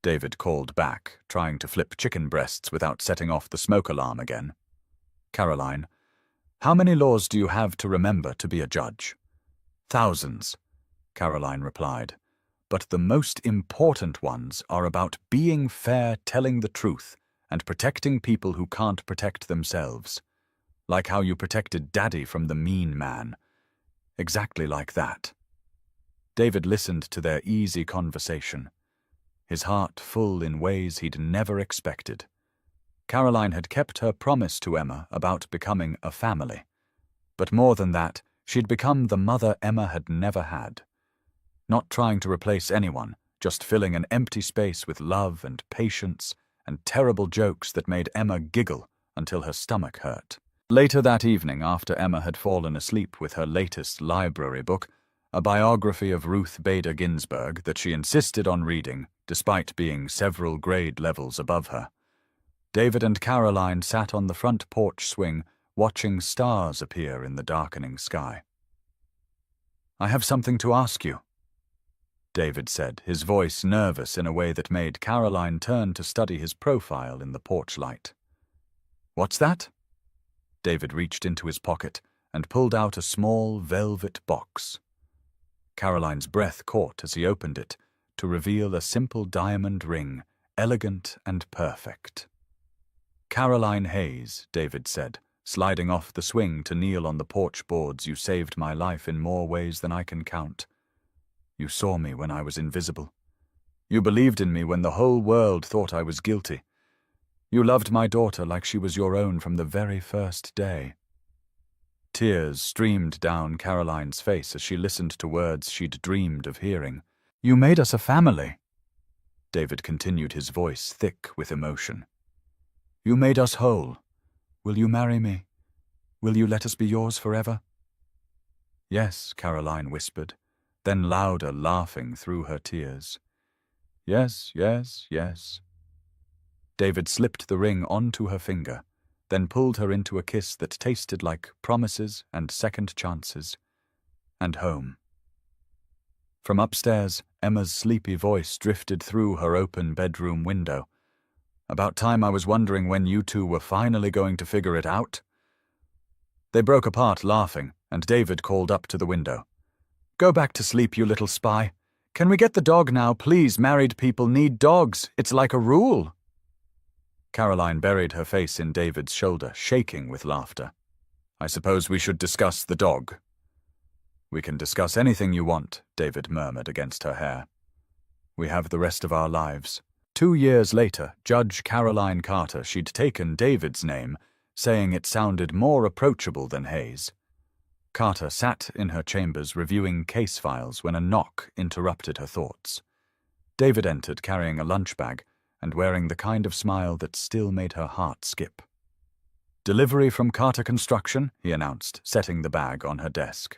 David called back, trying to flip chicken breasts without setting off the smoke alarm again. Caroline, how many laws do you have to remember to be a judge? Thousands, Caroline replied. But the most important ones are about being fair, telling the truth, and protecting people who can't protect themselves. Like how you protected Daddy from the mean man. Exactly like that. David listened to their easy conversation, his heart full in ways he'd never expected. Caroline had kept her promise to Emma about becoming a family. But more than that, she'd become the mother Emma had never had. Not trying to replace anyone, just filling an empty space with love and patience and terrible jokes that made Emma giggle until her stomach hurt. Later that evening, after Emma had fallen asleep with her latest library book, a biography of Ruth Bader Ginsburg that she insisted on reading, despite being several grade levels above her, David and Caroline sat on the front porch swing, watching stars appear in the darkening sky. "I have something to ask you," David said, his voice nervous in a way that made Caroline turn to study his profile in the porch light. "What's that?" David reached into his pocket and pulled out a small velvet box. Caroline's breath caught as he opened it to reveal a simple diamond ring, elegant and perfect. "Caroline Hayes," David said, sliding off the swing to kneel on the porch boards, "you saved my life in more ways than I can count. You saw me when I was invisible. You believed in me when the whole world thought I was guilty. You loved my daughter like she was your own from the very first day." Tears streamed down Caroline's face as she listened to words she'd dreamed of hearing. "You made us a family," David continued, his voice thick with emotion. "You made us whole. Will you marry me? Will you let us be yours forever?" "Yes," Caroline whispered, then louder, laughing through her tears. "Yes, yes, yes." David slipped the ring onto her finger, then pulled her into a kiss that tasted like promises and second chances, and home. From upstairs, Emma's sleepy voice drifted through her open bedroom window. "About time I was wondering when you two were finally going to figure it out." They broke apart laughing, and David called up to the window. "Go back to sleep, you little spy. Can we get the dog now, please? Married people need dogs. It's like a rule." Caroline buried her face in David's shoulder, shaking with laughter. "I suppose we should discuss the dog." "We can discuss anything you want," David murmured against her hair. "We have the rest of our lives." 2 years later, Judge Caroline Carter, she'd taken David's name, saying it sounded more approachable than Hayes. Carter sat in her chambers reviewing case files when a knock interrupted her thoughts. David entered carrying a lunch bag and wearing the kind of smile that still made her heart skip. "Delivery from Carter Construction," he announced, setting the bag on her desk.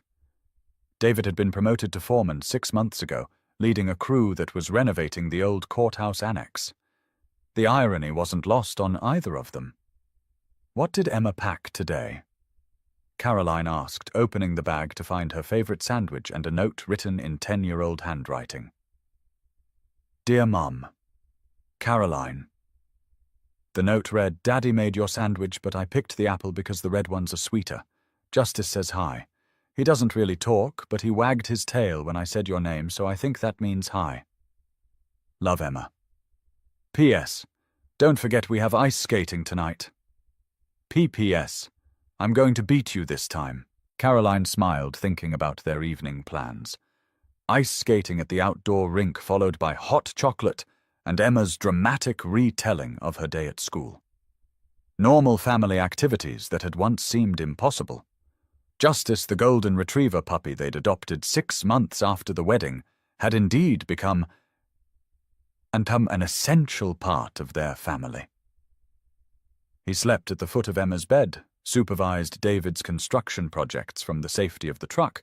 David had been promoted to foreman 6 months ago, leading a crew that was renovating the old courthouse annex. The irony wasn't lost on either of them. "What did Emma pack today?" Caroline asked, opening the bag to find her favorite sandwich and a note written in 10-year-old handwriting. Dear Mum, Caroline. The note read, Daddy made your sandwich, but I picked the apple because the red ones are sweeter. Justice says hi. He doesn't really talk, but he wagged his tail when I said your name, so I think that means hi. Love, Emma. P.S. Don't forget we have ice skating tonight. P.P.S. I'm going to beat you this time. Caroline smiled, thinking about their evening plans. Ice skating at the outdoor rink, followed by hot chocolate and Emma's dramatic retelling of her day at school. Normal family activities that had once seemed impossible. Justice, the golden retriever puppy they'd adopted 6 months after the wedding, had indeed become an essential part of their family. He slept at the foot of Emma's bed, supervised David's construction projects from the safety of the truck,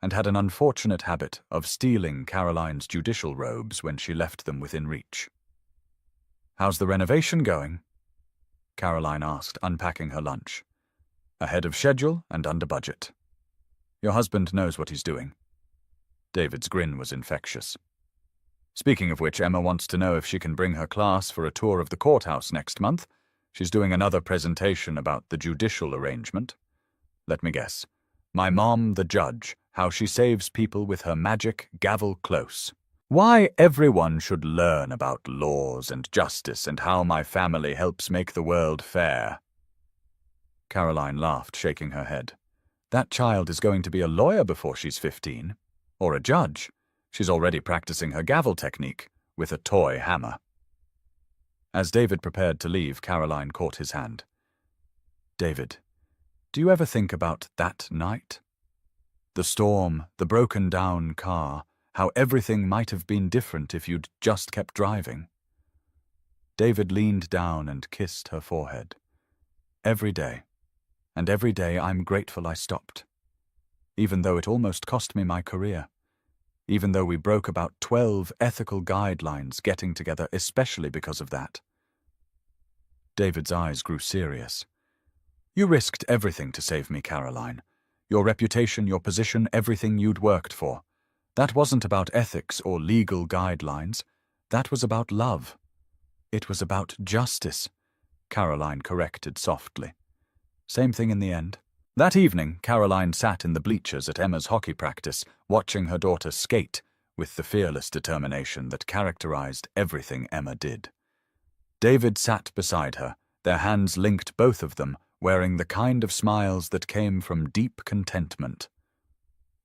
and had an unfortunate habit of stealing Caroline's judicial robes when she left them within reach. How's the renovation going? Caroline asked, unpacking her lunch. Ahead of schedule and under budget. Your husband knows what he's doing. David's grin was infectious. Speaking of which, Emma wants to know if she can bring her class for a tour of the courthouse next month. She's doing another presentation about the judicial arrangement. Let me guess. My Mom, the Judge, how she saves people with her magic gavel close. Why everyone should learn about laws and justice and how my family helps make the world fair. Caroline laughed, shaking her head. That child is going to be a lawyer before she's 15. Or a judge. She's already practicing her gavel technique with a toy hammer. As David prepared to leave, Caroline caught his hand. David, do you ever think about that night? The storm, the broken-down car, how everything might have been different if you'd just kept driving. David leaned down and kissed her forehead. Every day, and every day I'm grateful I stopped. Even though it almost cost me my career. Even though we broke about 12 ethical guidelines getting together, especially because of that. David's eyes grew serious. You risked everything to save me, Caroline. Your reputation, your position, everything you'd worked for. That wasn't about ethics or legal guidelines. That was about love. It was about justice, Caroline corrected softly. Same thing in the end. That evening, Caroline sat in the bleachers at Emma's hockey practice, watching her daughter skate with the fearless determination that characterized everything Emma did. David sat beside her, their hands linked, both of them, wearing the kind of smiles that came from deep contentment.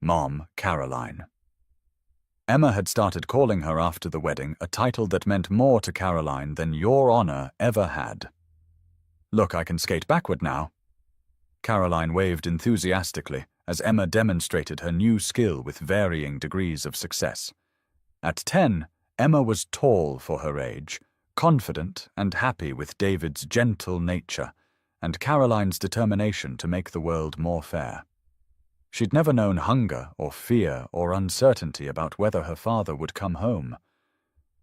Mom, Caroline. Emma had started calling her after the wedding, a title that meant more to Caroline than Your Honor ever had. Look, I can skate backward now. Caroline waved enthusiastically as Emma demonstrated her new skill with varying degrees of success. At 10, Emma was tall for her age, confident and happy with David's gentle nature and Caroline's determination to make the world more fair. She'd never known hunger or fear or uncertainty about whether her father would come home.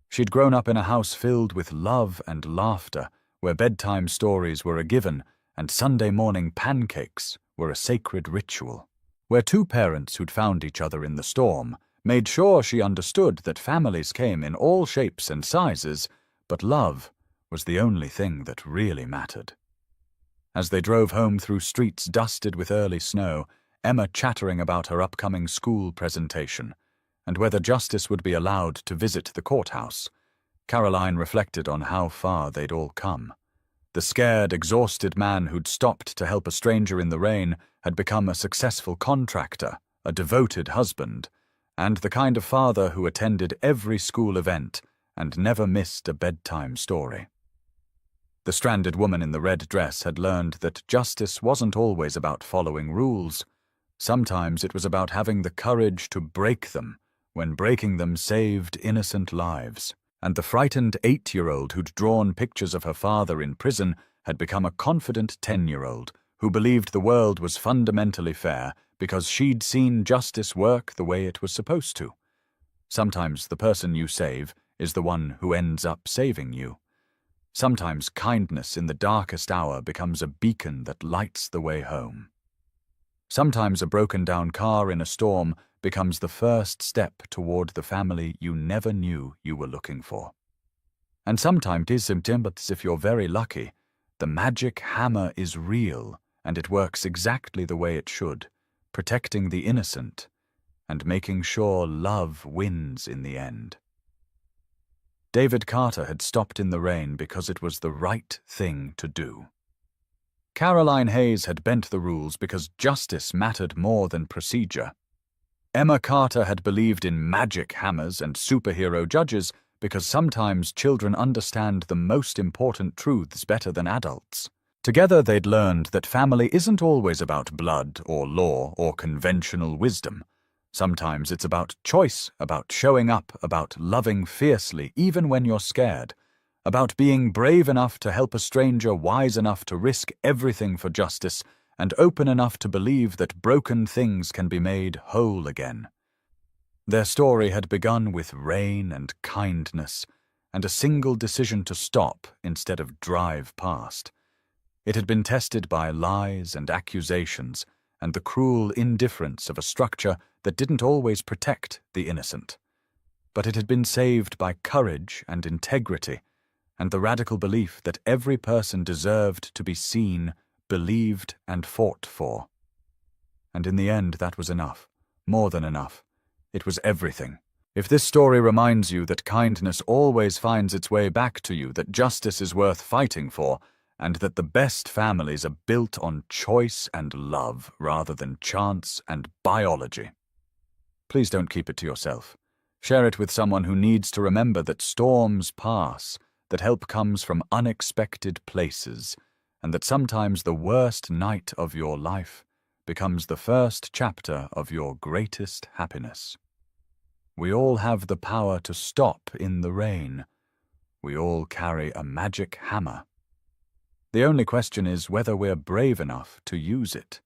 She'd grown up in a house filled with love and laughter, where bedtime stories were a given and Sunday morning pancakes were a sacred ritual, where two parents who'd found each other in the storm made sure she understood that families came in all shapes and sizes, but love was the only thing that really mattered. As they drove home through streets dusted with early snow, Emma chattering about her upcoming school presentation and whether Justice would be allowed to visit the courthouse, Caroline reflected on how far they'd all come. The scared, exhausted man who'd stopped to help a stranger in the rain had become a successful contractor, a devoted husband, and the kind of father who attended every school event and never missed a bedtime story. The stranded woman in the red dress had learned that justice wasn't always about following rules. Sometimes it was about having the courage to break them, when breaking them saved innocent lives. And the frightened 8-year-old who'd drawn pictures of her father in prison had become a confident 10-year-old who believed the world was fundamentally fair because she'd seen justice work the way it was supposed to. Sometimes the person you save is the one who ends up saving you. Sometimes kindness in the darkest hour becomes a beacon that lights the way home. Sometimes a broken-down car in a storm becomes the first step toward the family you never knew you were looking for. And sometimes, if you're very lucky, the magic hammer is real and it works exactly the way it should, protecting the innocent and making sure love wins in the end. David Carter had stopped in the rain because it was the right thing to do. Caroline Hayes had bent the rules because justice mattered more than procedure. Emma Carter had believed in magic hammers and superhero judges because sometimes children understand the most important truths better than adults. Together they'd learned that family isn't always about blood or law or conventional wisdom. Sometimes it's about choice, about showing up, about loving fiercely even when you're scared, about being brave enough to help a stranger, wise enough to risk everything for justice, and open enough to believe that broken things can be made whole again. Their story had begun with rain and kindness, and a single decision to stop instead of drive past. It had been tested by lies and accusations, and the cruel indifference of a structure that didn't always protect the innocent. But it had been saved by courage and integrity, and the radical belief that every person deserved to be seen, believed, and fought for. And in the end, that was enough. More than enough. It was everything. If this story reminds you that kindness always finds its way back to you, that justice is worth fighting for, and that the best families are built on choice and love rather than chance and biology, please don't keep it to yourself. Share it with someone who needs to remember that storms pass, that help comes from unexpected places, and that sometimes the worst night of your life becomes the first chapter of your greatest happiness. We all have the power to stop in the rain. We all carry a magic hammer. The only question is whether we're brave enough to use it.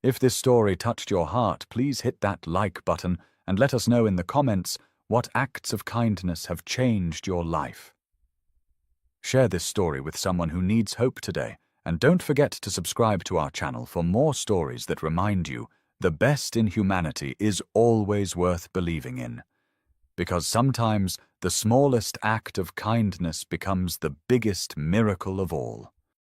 If this story touched your heart, please hit that like button and let us know in the comments what acts of kindness have changed your life. Share this story with someone who needs hope today, and don't forget to subscribe to our channel for more stories that remind you the best in humanity is always worth believing in. Because sometimes the smallest act of kindness becomes the biggest miracle of all.